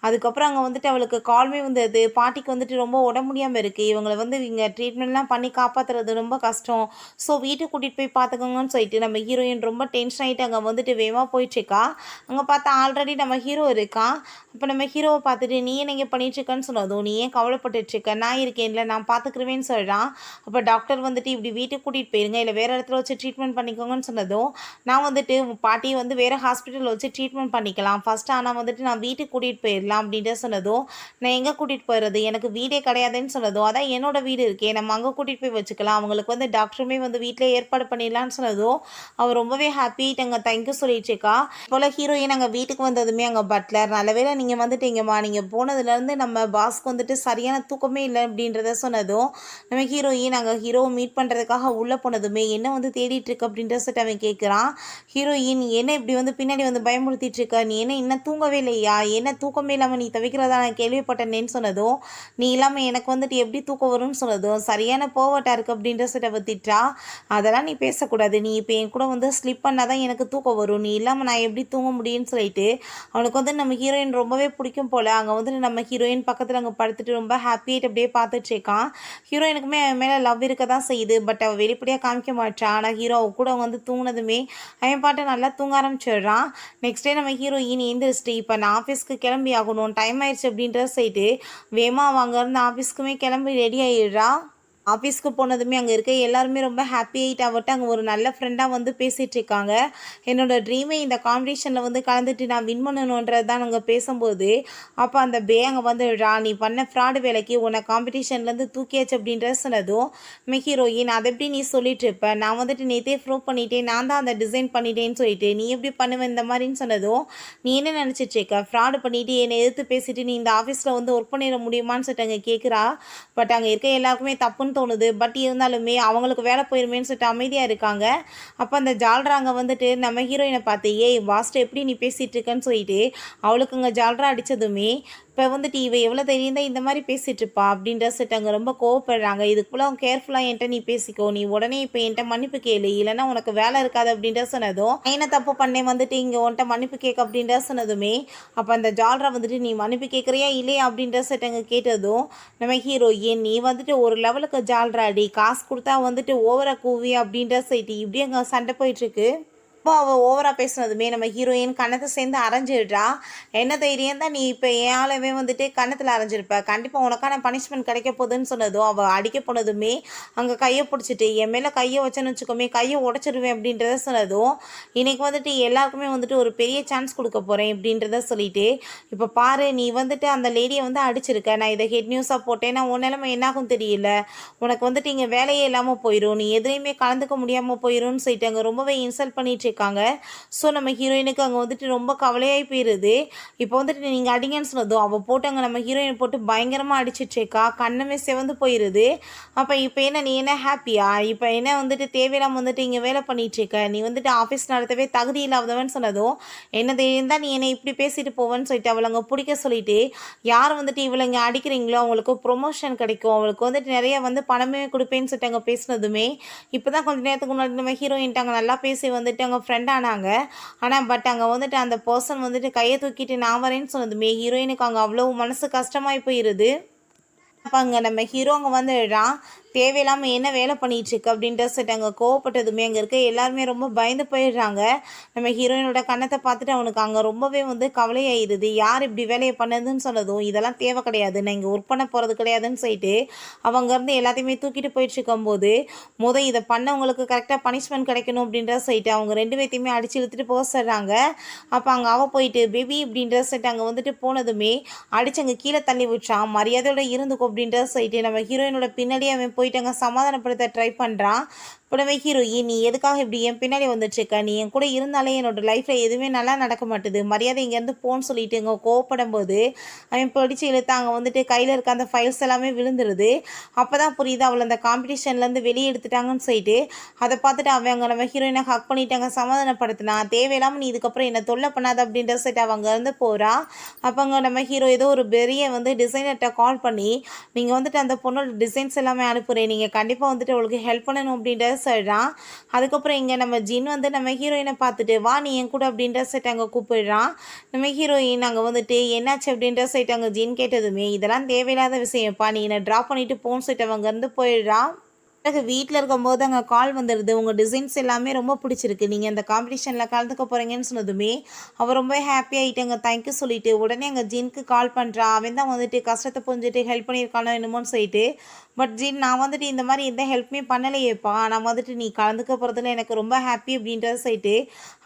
அதுக்கப்புறம் அங்கே வந்துட்டு அவளுக்கு கால்மே வந்தது. பாட்டிக்கு வந்துட்டு ரொம்ப உடம்பு முடியாமல் இருக்குது, இவங்களை வந்து இங்கே ட்ரீட்மெண்ட்லாம் பண்ணி காப்பாற்றுறது ரொம்ப கஷ்டம், ஸோ வீட்டுக்கு கூட்டிகிட்டு போய் பார்த்துக்கோங்கன்னு சொல்லிட்டு நம்ம ஹீரோயின் ரொம்ப டென்ஷன் ஆகிட்டு அங்கே வந்துட்டு வேகமாக போயிட்டுருக்கா. அங்கே பார்த்தா ஆல்ரெடி நம்ம ஹீரோ இருக்கான். அப்போ நம்ம ஹீரோவை பார்த்துட்டு நீ என்ன இங்கே பண்ணிட்டுருக்கன்னு சொன்னதும் நீ ஏன் கவலைப்பட்டுட்ருக்க, நான் இருக்கேன்ல, நான் பார்த்துக்குருவேன்னு சொல்கிறான். அப்போ டாக்டர் வந்துட்டு இப்படி வீட்டுக்கு கூட்டிகிட்டு போயிருங்க, இல்லை வேறு இடத்துல வச்சு ட்ரீட்மெண்ட் பண்ணிக்கோங்கன்னு சொன்னதும் நான் வந்துட்டு பாட்டியை வந்து வேறு ஹாஸ்பிட்டலில் வச்சு ட்ரீட்மெண்ட் பண்ணிக்கலாம் ஃபஸ்ட்டு, ஆனால் வந்துட்டு நான் வீட்டுக்கு கூட்டிகிட்டு போயிடலாம் அப்படின்ட்டு சொன்னதும் நான் எங்கே கூட்டிகிட்டு போயிடுறது, எனக்கு வீடே கிடையாதுன்னு சொன்னதும் அதான் என்னோடய வீடு இருக்கே, நம்ம அங்கே கூட்டிகிட்டு போய் வச்சுக்கலாம், அவங்களுக்கு வந்து டாக்டருமே வந்து வீட்டிலே ஏற்பாடு பண்ணிடலான்னு சொன்னதும் அவர் ரொம்பவே ஹாப்பி அங்கே தேங்க்யூ சொல்லிட்டுருக்கா. போல் ஹீரோயின் அங்கே வீட்டுக்கு வந்ததுமே அங்கே பட்லர் நல்லவேளை நீங்கள் வந்துட்டீங்கம்மா, நீங்கள் போனதுலேருந்து நம்ம பாஸ்க்கு வந்துட்டு சரியான தூக்கமே இல்லை அப்படின்றத சொன்னதும் நம்ம ஹீரோயின் அங்கே ஹீரோவை மீட் பண்ணுறதுக்காக உள்ளே போனதுமே என்ன வந்து தேடிட்டுருக்கு அப்படின்ற சொல்லிட்டு அவன் கேட்குறான். ஹீரோயின் என்ன இப்படி வந்து பின்னாடி வந்து பயமுறுத்திட்டுருக்க, நீ என்ன இன்னும் தூங்கவே இல்லையா, என்ன தூக்கமே இல்லாமல் நீ தவிக்கிறதா நான் கேள்விப்பட்டேன்னு சொன்னதும் நீ இல்லாமல் எனக்கு வந்துட்டு எப்படி தூக்கம் வரும்னு சொன்னதும் சரியான போவட்டா இருக்குது அப்படின்ற சொல்லிட்டு அவள் திட்டா. அதெல்லாம் நீ பேசக்கூடாது, நீ இப்போ என் கூட வந்து ஸ்லிப் பண்ணால் தான் எனக்கு தூக்கம் வரும், நீ இல்லாமல் நான் எப்படி தூங்க முடியும்னு சொல்லிட்டு அவனுக்கு வந்து நம்ம ஹீரோயின் ரொம்பவே பிடிக்கும் போல் அங்கே வந்துட்டு நம்ம ஹீரோயின் பக்கத்தில் அங்கே படுத்துட்டு ரொம்ப ஹாப்பியாகிட்டு அப்படியே பார்த்துட்ருக்கான். ஹீரோயினுக்கு ஹீரோக்குமே அவன் மேலே லவ் இருக்க தான் செய்யுது. பட் அவள் வெளிப்படையாக காமிக்க மாட்டான். ஆனால் ஹீரோ அவ கூட வந்து தூங்கினதுமே அவன் பாட்டு நல்லா தூங்க ஆரம்பிச்சிடுறான். நெக்ஸ்ட் டே நம்ம ஹீரோயின் எழுந்திரிச்சிட்டு இப்போ நான் ஆஃபீஸ்க்கு கிளம்பி ஆகணும், டைம் ஆயிடுச்சு அப்படின்ற சொல்லிட்டு வேமா அவ அங்கேருந்து ஆஃபீஸ்க்குமே கிளம்பி ரெடி ஆகிடுறா. ஆஃபீஸ்க்கு போனதுமே அங்கே இருக்க எல்லாருமே ரொம்ப ஹாப்பி ஆகிட்டு அவட்ட அங்கே ஒரு நல்ல ஃப்ரெண்டாக வந்து பேசிகிட்டு இருக்காங்க. என்னோட ட்ரீமே இந்த காம்படிஷனில் வந்து கலந்துட்டு நான் வின் பண்ணணுன்றது தான் நாங்கள் பேசும்போது அப்போ அந்த அங்கே வந்து நீ பண்ண ஃப்ராடு வேலைக்கு உன்னை காம்படிஷன்லேருந்து தூக்கியாச்சு அப்படின்ற சொன்னதும் ஹீரோயின் அதை எப்படி நீ சொல்லிட்டு இருப்ப, நான் வந்துட்டு நேற்றே ப்ரூவ் பண்ணிட்டேன், நான் தான் அந்த டிசைன் பண்ணிட்டேன்னு சொல்லிட்டு நீ எப்படி பண்ணுவேன் இந்த மாதிரின்னு சொன்னதும் நீ என்ன நினச்சிட்டு இருக்க, ஃப்ராடு பண்ணிவிட்டு என்னை எதிர்த்து பேசிட்டு நீ இந்த ஆஃபீஸில் வந்து ஒர்க் பண்ணிட முடியுமான்னு சொல்லிட்டு அங்கே கேட்குறா. பட் அங்கே இருக்க எல்லாருக்குமே தப்புன்னு தோணுது. பட் இருந்தாலுமே அவங்களுக்கு வேலை போயிருமேன்னு சொல்லிட்டு அமைதியாக இருக்காங்க. அப்போ அந்த ஜால்ராங்க வந்துட்டு நம்ம ஹீரோயினை பார்த்து ஏய் வாஸ்ட்டு எப்படி நீ பேசிகிட்டு இருக்கன்னு சொல்லிட்டு அவளுக்கு அங்கே ஜால்ரா அடித்ததுமே இப்போ வந்துட்டு இவ எவ்வளோ தைரியம் தான் இந்த மாதிரி பேசிகிட்டு இருப்பா அப்படின்ற சொல்லிட்டு அங்கே ரொம்ப கோவப்படுறாங்க. இதுக்குள்ளே அவங்க கேர்ஃபுல்லாக என்கிட்ட நீ பேசிக்கோ, நீ உடனே இப்போ என்கிட்ட மன்னிப்பு கேளு, இல்லைன்னா உனக்கு வேலை இருக்காது அப்படின்ற சொன்னதும் என்ன தப்பு பண்ணேன் வந்துட்டு இங்கே உன்கிட்ட மன்னிப்பு கேட்க அப்படின்ற சொன்னதுமே அப்போ அந்த ஜால்ரா வந்துட்டு நீ மன்னிப்பு கேட்குறியா இல்லையா அப்படின்ற சொல்லிட்டு அங்கே கேட்டதும் நம்ம ஹீரோயின் நீ வந்துட்டு ஒரு லெவலுக்கு ஜால்ராடி, காசு கொடுத்தா வந்துட்டு ஓவரா கூவி அப்படின்ற சொல்லிட்டு இப்படி அங்கே சண்டை போயிட்டுருக்கு. இப்போ அவள் ஓவராக பேசுனதுமே நம்ம ஹீரோயின் கன்னத்தை சேர்ந்து அரைஞ்சிடுறா. என்ன தைரியம் தான் நீ இப்போ என் ஆளவே வந்துட்டு கன்னத்தில் அரைஞ்சிருப்ப, கண்டிப்பாக உனக்கான பனிஷ்மெண்ட் கிடைக்க போகுதுன்னு சொன்னதும் அவள் அடிக்க போனதுமே அங்கே கையை பிடிச்சிட்டு என் மேலே கையை வச்சேன்னு வச்சுக்கோமே கையை உடச்சிடுவேன் அப்படின்றத சொன்னதும் இன்றைக்கி வந்துட்டு எல்லாருக்குமே வந்துட்டு ஒரு பெரிய சான்ஸ் கொடுக்க போகிறேன் அப்படின்றத சொல்லிட்டு இப்போ பாரு நீ வந்துட்டு அந்த லேடியை வந்து அடிச்சிருக்க, நான் இதை ஹெட் நியூஸாக போட்டேன்னா உன் நிலைமை என்னாகும் தெரியல, உனக்கு வந்துட்டு இங்கே வேலையே இல்லாமல் போயிடும், நீ எதுலேயுமே கலந்துக்க முடியாமல் போயிடும்னு சொல்லிட்டு அங்கே ரொம்பவே இன்சல்ட் பண்ணிட்டு இருக்காங்க. ஸோ நம்ம ஹீரோயினுக்கு அங்கே வந்துட்டு ரொம்ப கவலையாகி போயிடுது. இப்போ வந்துட்டு நீங்கள் அடிங்கன்னு சொன்னதும் அவள் போட்டு அங்கே நம்ம ஹீரோயின் போட்டு பயங்கரமாக அடிச்சிட்ருக்கா, கண்ணமே செவந்து போயிடுது. அப்போ இப்போ என்ன நீ என்ன ஹாப்பியா, இப்போ என்ன வந்துட்டு தேவையில்லாமல் வந்துட்டு இங்கே வேலை பண்ணிகிட்ருக்க, நீ வந்துட்டு ஆஃபீஸ் நடத்தவே தகுதி இல்லாதவன்னு சொன்னதும் என்ன தைரியம் தான் நீ என்னை இப்படி பேசிட்டு போவேன்னு சொல்லிட்டு அவளை அங்கே பிடிக்க சொல்லிட்டு யார் வந்துட்டு இவளை இங்கே அடிக்கிறீங்களோ அவங்களுக்கு ப்ரொமோஷன் கிடைக்கும், அவளுக்கு வந்துட்டு நிறைய வந்து பணமே கொடுப்பேன்னு சொல்லிட்டு அங்கே பேசினதுமே இப்போ தான் கொஞ்சம் நேரத்துக்கு முன்னாடி நம்ம ஹீரோயின்ட்டு அங்கே நல்லா பேசி வந்துட்டு அங்கே ஃப்ரெண்ட் ஆனாங்க. ஆனால் பட் அங்கே வந்துட்டு அந்த பர்சன் வந்துட்டு கையை தூக்கிட்டு நான் வரேன்னு சொன்னதுமே ஹீரோயினுக்கு அங்கே அவ்வளோ மனசு கஷ்டமாகி போயிடுது. அப்போ அங்கே நம்ம ஹீரோ அங்கே வந்துடுறான். தேவையில்லாமல் என்ன வேலை பண்ணிகிட்ருக்கு அப்படின்ற சொல்லிட்டு அங்கே கோவப்பட்டதுமே அங்கே இருக்க எல்லாருமே ரொம்ப பயந்து போயிடுறாங்க. நம்ம ஹீரோயினோட கண்ணத்தை பார்த்துட்டு அவனுக்கு அங்கே ரொம்பவே வந்து கவலையாயிருது. யார் இப்படி வேலையை பண்ணதுன்னு சொன்னதும் இதெல்லாம் தேவை கிடையாது, நான் இங்கே ஒர்க் பண்ண போகிறது கிடையாதுன்னு சொல்லிட்டு அவங்கேருந்து எல்லாத்தையுமே தூக்கிட்டு போயிட்டுருக்கும்போது இதை பண்ணவங்களுக்கு கரெக்டாக பனிஷ்மெண்ட் கிடைக்கணும் அப்படின்ற சொல்லிட்டு அவங்க ரெண்டு பேர்த்தையுமே அடித்து இழுத்துட்டு போக சொல்கிறாங்க. அப்போ அங்கே அவள் போயிட்டு பேபி அப்படின்ற சொல்லிட்டு அங்கே வந்துட்டு போனதுமே அடித்து அங்கே கீழே தள்ளி விட்டான். மரியாதையோட இருந்துக்கும் அப்படின்ற சொல்லிட்டு நம்ம ஹீரோயினோட பின்னாடியே அவன் போயிட்டு அங்கே சமாதானப்படுத்த ட்ரை பண்ணுறான். உடனே ஹீரோயின் நீ எதுக்காக இப்படி என் பின்னாடி வந்துட்டுருக்க, நீ என் கூட இருந்தாலே என்னோடய லைஃப்பில் எதுவுமே நல்லா நடக்க மாட்டுது, மரியாதை இங்கேருந்து போன்னு சொல்லிட்டு இங்கே கோவப்படும் போது அவன் பிடிச்சி இழுத்து அங்கே வந்துட்டு கையில் இருக்க அந்த ஃபைல்ஸ் எல்லாமே விழுந்துருது. அப்போ தான் புரியுது அவளை அந்த காம்படிஷன்லேருந்து வெளியே எடுத்துட்டாங்கன்னு சொல்லிட்டு அதை பார்த்துட்டு அவன் அங்கே நம்ம ஹீரோயினை ஹக் பண்ணிட்டாங்க, சமாதானப்படுத்தினா தேவையில்லாமல் நீ இதுக்கப்புறம் என்னை தொல்லை பண்ணாத அப்படின்ற சொல்லிட்டு அவங்க இருந்து போகிறா. அப்போ அங்கே நம்ம ஹீரோ ஏதோ ஒரு பெரிய வந்து டிசைனர்கிட்ட கால் பண்ணி நீங்கள் வந்துட்டு அந்த பொண்ணோட டிசைன்ஸ் எல்லாமே அனுப்புகிறேன், நீங்கள் கண்டிப்பாக வந்துட்டு அவளுக்கு ஹெல்ப் பண்ணணும் அப்படின்ற சொல்கிறான். அதுக்கப்புறம் இங்கே நம்ம ஜின் வந்து நம்ம ஹீரோயினை பார்த்துட்டு வா நீ என் கூட அப்படின்ற சைட் அங்கே கூப்பிடுறான். நம்ம ஹீரோயின் அங்கே வந்துட்டு என்னாச்சு அப்படின்ற சைட் அங்கே ஜின் கேட்டதுமே இதெல்லாம் தேவையில்லாத விஷயம்ப்பா, நீ என்னை ட்ராப் பண்ணிவிட்டு போன்னு சொல்லிட்டு அவங்க இருந்து போயிடுறான். பிறகு வீட்டில் இருக்கும்போது அங்கே கால் வந்துடுது, உங்கள் டிசைன்ஸ் எல்லாமே ரொம்ப பிடிச்சிருக்கு, நீங்கள் அந்த காம்படிஷனில் கலந்துக்க போகிறீங்கன்னு சொன்னதுமே அவள் ரொம்ப ஹாப்பி ஆகிட்டாங்க, தேங்க்யூ சொல்லிட்டு உடனே அங்கே ஜின்க்கு கால் பண்ணுறா. அவன் தான் வந்துட்டு கஷ்டத்தை புரிஞ்சுட்டு ஹெல்ப் பண்ணியிருக்கானோ என்னமோன்னு சொல்லிட்டு பட் ஜின் நான் வந்துட்டு இந்த மாதிரி எந்த ஹெல்ப்புமே பண்ணலையேப்பா, நான் வந்துட்டு நீ கலந்துக்க போகிறதுல எனக்கு ரொம்ப ஹாப்பி அப்படின்றத சொல்லிட்டு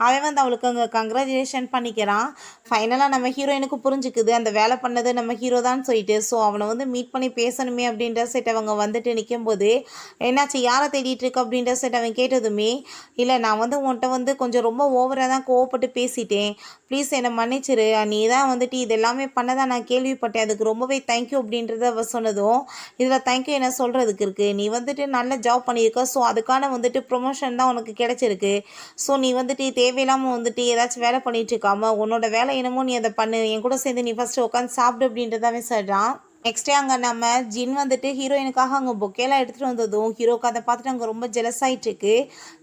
அவன் வந்து அவளுக்கு அங்கே கங்க்ராச்சுலேஷன் பண்ணிக்கிறான். ஃபைனலாக நம்ம ஹீரோயினுக்கு புரிஞ்சுக்குது அந்த வேலை பண்ணது நம்ம ஹீரோ தான் சொல்லிட்டு. ஸோ அவனை வந்து மீட் பண்ணி பேசணுமே அப்படின்ற சைட் அவங்க வந்துட்டு நிற்கும்போது என்னாச்சு யாரை தேடிட்டு இருக்கு அப்படின்ற சைட் அவன் கேட்டதுமே இல்லை நான் வந்து உன்கிட்ட வந்து கொஞ்சம் ரொம்ப ஓவராக தான் கோவப்பட்டு பேசிட்டேன், ப்ளீஸ் என்னை மன்னிச்சிரு, நீ தான் வந்துட்டு இது எல்லாமே பண்ணதான் நான் கேள்விப்பட்டேன், அதுக்கு ரொம்பவே தேங்க்யூ அப்படின்றத அவ சொன்னதும் இதில் தேங்க்யூ என்ன சொல்கிறதுக்கு இருக்குது, நீ வந்துட்டு நல்ல ஜாப் பண்ணியிருக்க, ஸோ அதுக்கான வந்துட்டு ப்ரொமோஷன் தான் உனக்கு கிடச்சிருக்கு, ஸோ நீ வந்துட்டு தேவையில்லாமல் வந்துட்டு ஏதாச்சும் வேலை பண்ணிகிட்டு இருக்காம உன்னோட வேலை என்னமோ நீ அதை பண்ணு, என் கூட சேர்ந்து நீ ஃபஸ்ட்டு உட்காந்து சாப்பிடு அப்படின்றதாவே சொல்கிறான். நெக்ஸ்ட்டே அங்கே நம்ம ஜின் வந்துட்டு ஹீரோயினுக்காக அங்கே பொக்கேலாம் எடுத்துகிட்டு வந்ததும் ஹீரோக்கு அதை பார்த்துட்டு அங்கே ரொம்ப ஜெலஸ் ஆகிட்டுருக்கு.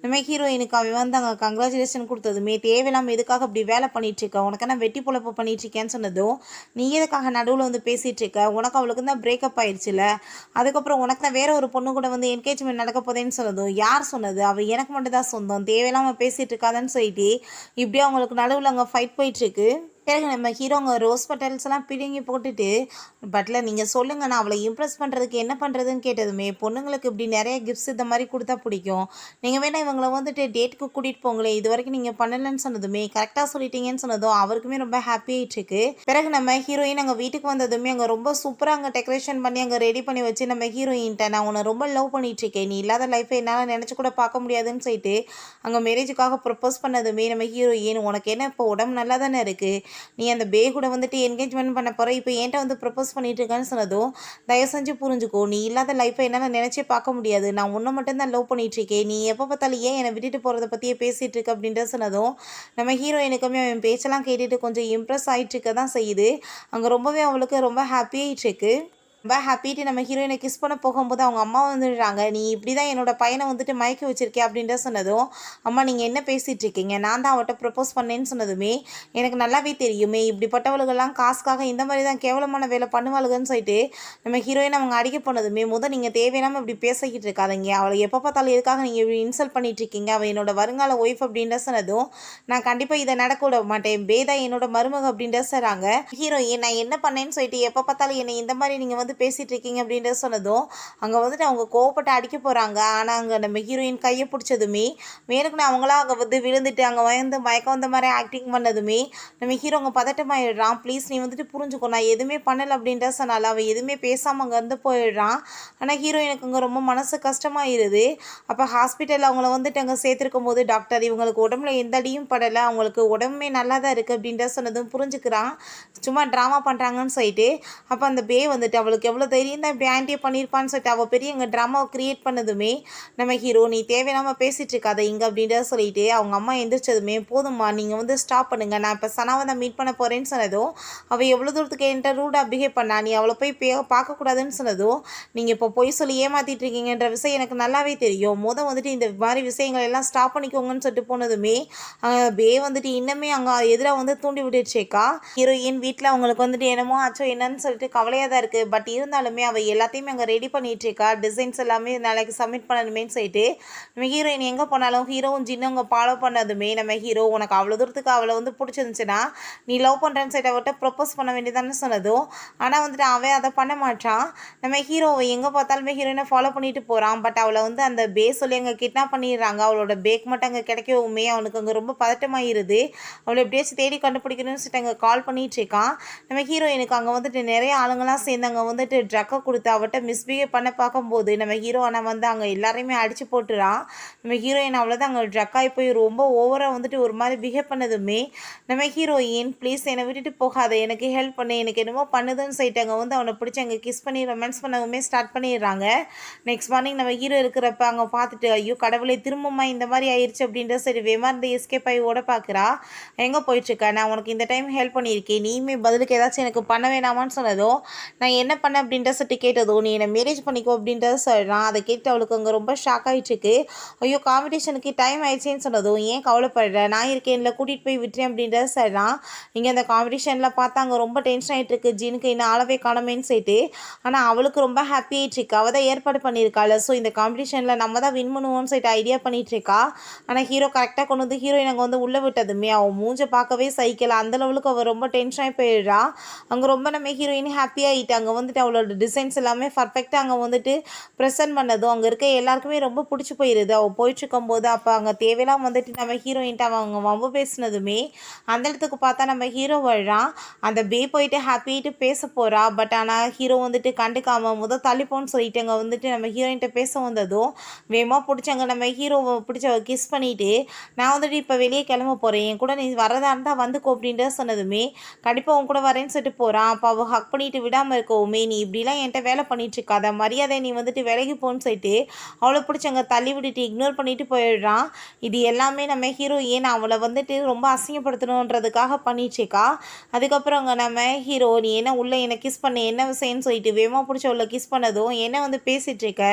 இனிமேல் ஹீரோயினுக்கு அவன் வந்து அங்கே கங்க்ராச்சுலேஷன் கொடுத்ததுமே தேவையில்லாமல் எதுக்காக அப்படி வேலை பண்ணிகிட்ருக்க, உனக்கு என்ன வெட்டி பொழப்பு பண்ணிகிட்ருக்கேன்னு சொன்னதும், நீ எதுக்காக நடுவில் வந்து பேசிகிட்டு இருக்க, உனக்கு அவளுக்கு தான் பிரேக்கப் ஆயிடுச்சுல, அதுக்கப்புறம் உனக்கு தான் வேற ஒரு பொண்ணு கூட வந்து என்கேஜ்மெண்ட் நடக்க போதேன்னு சொன்னதும், யார் சொன்னது, அவள் எனக்கு மட்டும் தான் சொந்தம், தேவையில்லாமல் பேசிகிட்டு இருக்காதான்னு சொல்லிட்டு இப்படியே அவங்களுக்கு நடுவில் அங்கே ஃபைட் போயிட்டுருக்கு. பிறகு நம்ம ஹீரோங்க ரோஸ் பெட்டல்ஸ்லாம் பிடுங்கி போட்டுட்டு, பட்லர் நீங்கள் சொல்லுங்கள், நான் அவளை இம்ப்ரெஸ் பண்ணுறதுக்கு என்ன பண்ணுறதுன்னு கேட்டதுமே, பொண்ணுங்களுக்கு இப்படி நிறைய கிஃப்ட்ஸ் இந்த மாதிரி கொடுத்தா பிடிக்கும், நீங்கள் வேணால் இவங்களை வந்துட்டு டேட்டுக்கு கூட்டிகிட்டு போங்களேன், இது வரைக்கும் நீங்கள் பண்ணலன்னு சொன்னதுமே கரெக்டாக சொல்லிட்டீங்கன்னு சொன்னதும் அவருக்குமே ரொம்ப ஹாப்பி ஆகிட்டுருக்கு. பிறகு நம்ம ஹீரோயின் அங்கே வீட்டுக்கு வந்ததுமே அங்கே ரொம்ப சூப்பராக அங்கே டெக்கரேஷன் பண்ணி அங்கே ரெடி பண்ணி வச்சு நம்ம ஹீரோயின்ட்ட, நான் உன்னை ரொம்ப லவ் பண்ணிகிட்ருக்கேன், நீ இல்லாத லைஃப்பை என்னால் நினச்சி கூட பார்க்க முடியாதுன்னு சொல்லிட்டு அங்கே மேரேஜுக்காக ப்ரப்போஸ் பண்ணதுமே நம்ம ஹீரோயின், உனக்கு என்ன இப்போ உடம்பு நல்லா தானே இருக்குது, நீ அந்த பே கூட வந்துட்டு என்கேஜ்மெண்ட் பண்ண போகிற, இப்போ என்கிட்ட வந்து ப்ரப்போஸ் பண்ணிட்டு இருக்கான்னு சொன்னதும், தயவு செஞ்சு புரிஞ்சுக்கோ, நீ இல்லாத லைஃப்பை என்னால் நினச்சே பார்க்க முடியாது, நான் உன்னை மட்டும்தான் லவ் பண்ணிகிட்ருக்கேன், நீ எப்போ பார்த்தாலும் ஏன் என்னை விட்டுட்டு போகிறத பற்றியே பேசிகிட்டு இருக்க அப்படின்ற சொன்னதும், நம்ம ஹீரோயினுக்குமே அவன் பேச்செல்லாம் கேட்டுட்டு கொஞ்சம் இம்ப்ரெஸ் ஆகிட்டு இருக்க தான் செய்யுது. அங்கே ரொம்பவே அவளுக்கு ரொம்ப ஹாப்பி ஆகிட்டுருக்கு. ரொம்ப ஹாப்பிட்டு நம்ம ஹீரோயினை கிஸ் பண்ண போகும்போது அவங்க அம்மா வந்துடுறாங்க, நீ இப்படி தான் என்னோட பையனை வந்துட்டு மயக்கி வச்சிருக்கே அப்படின்ற சொன்னதும், அம்மா நீங்கள் என்ன பேசிகிட்டு இருக்கீங்க, நான் தான் அவட்ட ப்ரப்போஸ் பண்ணேன்னு சொன்னதுமே, எனக்கு நல்லாவே தெரியுமே இப்படிப்பட்டவளுகெல்லாம் காசுக்காக இந்த மாதிரி தான் கேவலமான வேலை பண்ணுவாளுகன்னு சொல்லிட்டு நம்ம ஹீரோயின் அவங்க அடிக்க போனதுமே, நீங்கள் தேவையில்லாமல் இப்படி பேசிக்கிட்டு இருக்காதீங்க, அவளை எப்போ பார்த்தாலும் எதுக்காக நீங்கள் இப்படி இன்சல்ட் பண்ணிட்டு இருக்கீங்க, அவள் என்னோட வருங்கால ஒய்ஃப் அப்படின்ற சொன்னதும், நான் கண்டிப்பாக இதை நடக்க விட மாட்டேன், பேதா என்னோட மருமக அப்படின்ற சொல்கிறாங்க. ஹீரோயின் நான் என்ன பண்ணேன்னு சொல்லிட்டு எப்போ பார்த்தாலும் என்னை இந்த மாதிரி நீங்கள் வந்து பேசிகிட்டு இருக்கீங்க அப்படின்றத சொன்னதும், அங்கே வந்துட்டு அவங்க கோவப்பட்டு அடிக்க போகிறாங்க. ஆனால் அங்கே நம்ம ஹீரோயின் கையை பிடிச்சதுமே வேணுக்குன்னு அவங்களா அங்கே வந்து விழுந்துட்டு அங்கே வந்து மயக்கம் வந்த மாதிரி ஆக்டிங் பண்ணதுமே நம்ம ஹீரோ அங்கே பதட்டமாயிடுறான். ப்ளீஸ் நீ வந்துட்டு புரிஞ்சுக்கோ, நான் எதுவுமே பண்ணலை அப்படின்ற சொன்னால அவன் எதுவுமே பேசாமல் அங்கே வந்து போயிடுறான். ஆனால் ஹீரோயினுக்கு அங்கே ரொம்ப மனசு கஷ்டமாயிருது. அப்போ ஹாஸ்பிட்டலில் அவங்கள வந்துட்டு அங்கே சேர்த்துருக்கும் போது டாக்டர் இவங்களுக்கு உடம்புல எந்த அடியும் படலை, அவங்களுக்கு உடம்புமே நல்லா தான் இருக்குது அப்படின்ற சொன்னதும் புரிஞ்சுக்கிறான், சும்மா ட்ராமா பண்ணுறாங்கன்னு சொல்லிட்டு. அப்போ அந்த பே வந்துட்டு அவளுக்கு எவ்வளோ தைரியம் தான் இப்படி ஆன்டியே பண்ணியிருப்பான்னு சொல்லிட்டு அவள் பெரிய எங்கள் ட்ராமாவை க்ரியேட் பண்ணதுமே நம்ம ஹீரோ நீ தேவையில்லாமல் பேசிகிட்டு இருக்காத இங்கே அப்படின்றத சொல்லிட்டு அவங்க அம்மா எந்திரிச்சதுமே, போதும்மா நீங்கள் வந்து ஸ்டாப் பண்ணுங்கள், நான் இப்போ சனாவை தான் மீட் பண்ண போகிறேன்னு சொன்னதும், அவள் எவ்வளோ தூரத்துக்கு என்கிட்ட ரூடாக பிஹேவ் பண்ணா, நீ அவளை போய் பார்க்கக்கூடாதுன்னு சொன்னதும், நீங்கள் இப்போ பொய் சொல்லி ஏமாற்றிட்டு இருக்கீங்கன்ற விஷயம் எனக்கு நல்லாவே தெரியும், வந்துட்டு இந்த மாதிரி விஷயங்கள் எல்லாம் ஸ்டாப் பண்ணிக்கோங்கன்னு சொல்லிட்டு போனதுமே பே வந்துட்டு இன்னுமே அங்கே எதிராக வந்து தூண்டி விட்டுச்சேக்கா. ஹீரோயின் வீட்டில் அவங்களுக்கு வந்துட்டு என்னமோ ஆச்சோ என்னன்னு சொல்லிட்டு கவலையாக தான் இருக்குது. பட் இருந்தாலுமே அவள் எல்லாத்தையுமே அங்கே ரெடி பண்ணிகிட்ருக்கா, டிசைன்ஸ் எல்லாமே நாளைக்கு சப்மிட் பண்ணணுமேன்னு சொல்லிட்டு. நம்ம ஹீரோயின் எங்கே போனாலும் ஹீரோவும் ஜின்னும் அங்கே ஃபாலோ பண்ணதுமே நம்ம ஹீரோ உனக்கு அவ்வளோ தூரத்துக்கு அவளை வந்து பிடிச்சிருந்துச்சுன்னா நீ லவ் பண்ணுறேன்னு சொல்லிட்டு அவர்கிட்ட ப்ரப்போஸ் பண்ண வேண்டியதானே சொன்னதும், ஆனால் வந்துட்டு அவன் அதை பண்ண மாட்டான். நம்ம ஹீரோவை எங்கே பார்த்தாலுமே ஹீரோயினை ஃபாலோ பண்ணிட்டு போகிறான். பட் அவளை வந்து அந்த பே சொல்லி அங்கே கிட்னாப் பண்ணிடுறாங்க. அவளோட பேக் மட்டும் அங்கே கிடைக்கவுமே அவனுக்கு அங்கே ரொம்ப பதட்டமாயிருது. அவளை எப்படியாச்சும் தேடி கண்டுபிடிக்கணும்னு சொல்லிட்டு அங்கே கால் பண்ணிகிட்டு இருக்கான். நம்ம ஹீரோயினுக்கு அங்கே வந்துட்டு நிறைய ஆளுங்களாம் சேர்ந்து அங்கே வந்துட்டு ட்ரக்கை கொடுத்து அவட்ட மிஸ்பிஹேவ் பண்ண பார்க்கும்போது நம்ம ஹீரோ ஆனால் வந்து அங்கே எல்லாரையுமே அடித்து போட்டுறான். நம்ம ஹீரோயின் அவ்வளோதான் அங்கே ட்ரக்காகி போய் ரொம்ப ஓவராக வந்துட்டு ஒரு மாதிரி பிஹேவ் பண்ணதுமே நம்ம ஹீரோயின் ப்ளீஸ் என்னை விட்டுட்டு போகாத, எனக்கு ஹெல்ப் பண்ணு, எனக்கு என்னமோ பண்ணுதுன்னு சொல்லிட்டு அங்கே வந்து அவனை பிடிச்சி அங்கே கிஸ் பண்ணி ரொமான்ஸ் பண்ணவுமே ஸ்டார்ட் பண்ணிடுறாங்க. நெக்ஸ்ட் மார்னிங் நம்ம ஹீரோ இருக்கிறப்ப அங்கே பார்த்துட்டு ஐயோ கடவுளே திரும்பமா இந்த மாதிரி ஆயிடுச்சு அப்படின்ற சரி வேமார்ந்து எஸ்கேப் ஆகி ஓட பார்க்குறா. எங்கே போயிட்டுருக்கா, நான் உனக்கு இந்த டைம் ஹெல்ப் பண்ணியிருக்கேன், நீயுமே பதிலுக்கு ஏதாச்சும் எனக்கு பண்ண வேணாமான்னு சொன்னதோ, நான் என்ன பண்ணேன் அப்படின்ற சொல்லிட்டு கேட்டதோ, நீ என்னை மேரேஜ் பண்ணிக்கோ அப்படின்றத சொல்கிறான். அதை கேட்டு அவளுக்கு அங்கே ரொம்ப ஷாக் ஆகிட்டுருக்கு. ஐயோ காம்படிஷனுக்கு டைம் ஆயிடுச்சேன்னு சொன்னதும், ஏன் கவலைப்படுற, நான் இருக்கேன்ல கூட்டிகிட்டு போய் விட்டுறேன் அப்படின்றத சொல்கிறான். இங்கே அந்த காம்படிஷனில் பார்த்தா அங்கே ரொம்ப டென்ஷன் ஆகிட்டு இருக்கு, ஜீனுக்கு இன்னும் ஆளவே காணமேன்னு சொல்லிட்டு. ஆனால் அவளுக்கு ரொம்ப ஹாப்பி ஆகிட்டுருக்கு, அவள் தான் ஏற்பாடு பண்ணியிருக்காள். ஸோ இந்த காம்படிஷனில் நம்ம தான் வின் பண்ணுவோம்னு சொல்லிட்டு ஐடியா பண்ணிகிட்ருக்கா. ஆனால் ஹீரோ கரெக்டாக கொண்டு வந்து ஹீரோயின் அங்கே வந்து உள்ளே விட்டதுமே அவள் மூஞ்சை பார்க்கவே சைக்கிள் அந்த லெவலுக்கு அவள் ரொம்ப டென்ஷன் ஆகி போயிடுறா. அங்கே ரொம்ப நம்ம ஹீரோயின் ஹாப்பியாகிட்டு அங்கே வந்துட்டு அவளோட டிசைன்ஸ் எல்லாமே பர்ஃபெக்டாக அங்கே வந்துட்டு ப்ரெசென்ட் பண்ணதும் அங்கே இருக்க எல்லாருக்குமே ரொம்ப பிடிச்சி போயிடுது. அவள் போயிட்டுருக்கும்போது அப்போ அங்கே தேவையெல்லாம் வந்துட்டு நம்ம ஹீரோயின்ட்டு அவங்க வம்பு பேசினதுமே அந்த இடத்துக்கு பார்த்தா நம்ம ஹீரோ வர்றான். அந்த பே போயிட்டு ஹாப்பிட்டு பேச போகிறா. பட் ஆனால் ஹீரோ வந்துட்டு கண்டுக்காமல் தள்ளிப்போன்னு சொல்லிட்டு அங்கே வந்துட்டு நம்ம ஹீரோயின்ட்ட பேச வந்ததும் வேகமாக பிடிச்சாங்க நம்ம ஹீரோவை பிடிச்ச கிஸ் பண்ணிவிட்டு நான் வந்துட்டு இப்போ வெளியே கிளம்ப போகிறேன், என் கூட நீ வரதா இருந்தால் வந்துக்கோ அப்படின்ற சொன்னதுமே கண்டிப்பாக உன் கூட வரேன்னு சொல்லிட்டு போகிறான். அப்போ அவள் ஹக் பண்ணிட்டு விடாமல் இருக்கவுமே நீ இப்படிலாம் என்கிட்ட வேலை பண்ணிட்டு இருக்காத, மரியாதை நீ வந்துட்டு விலகி போன்னு சொல்லிட்டு அவளை பிடிச்சி அங்கே தள்ளி விட்டுட்டு இக்னோர் பண்ணிட்டு போயிடுறான். இது எல்லாமே நம்ம ஹீரோயின் அவளை வந்துட்டு ரொம்ப அசிங்கப்படுத்தணுன்றதுக்காக பண்ணிட்டுருக்கா. அதுக்கப்புறம் அங்கே நம்ம ஹீரோ, நீ என்ன உள்ளே என்ன கிஸ் பண்ண என்ன விஷயம்னு சொல்லிட்டு வேகமாக பிடிச்ச அவளை கிஸ் பண்ணதும் என்ன வந்து பேசிகிட்டு இருக்க,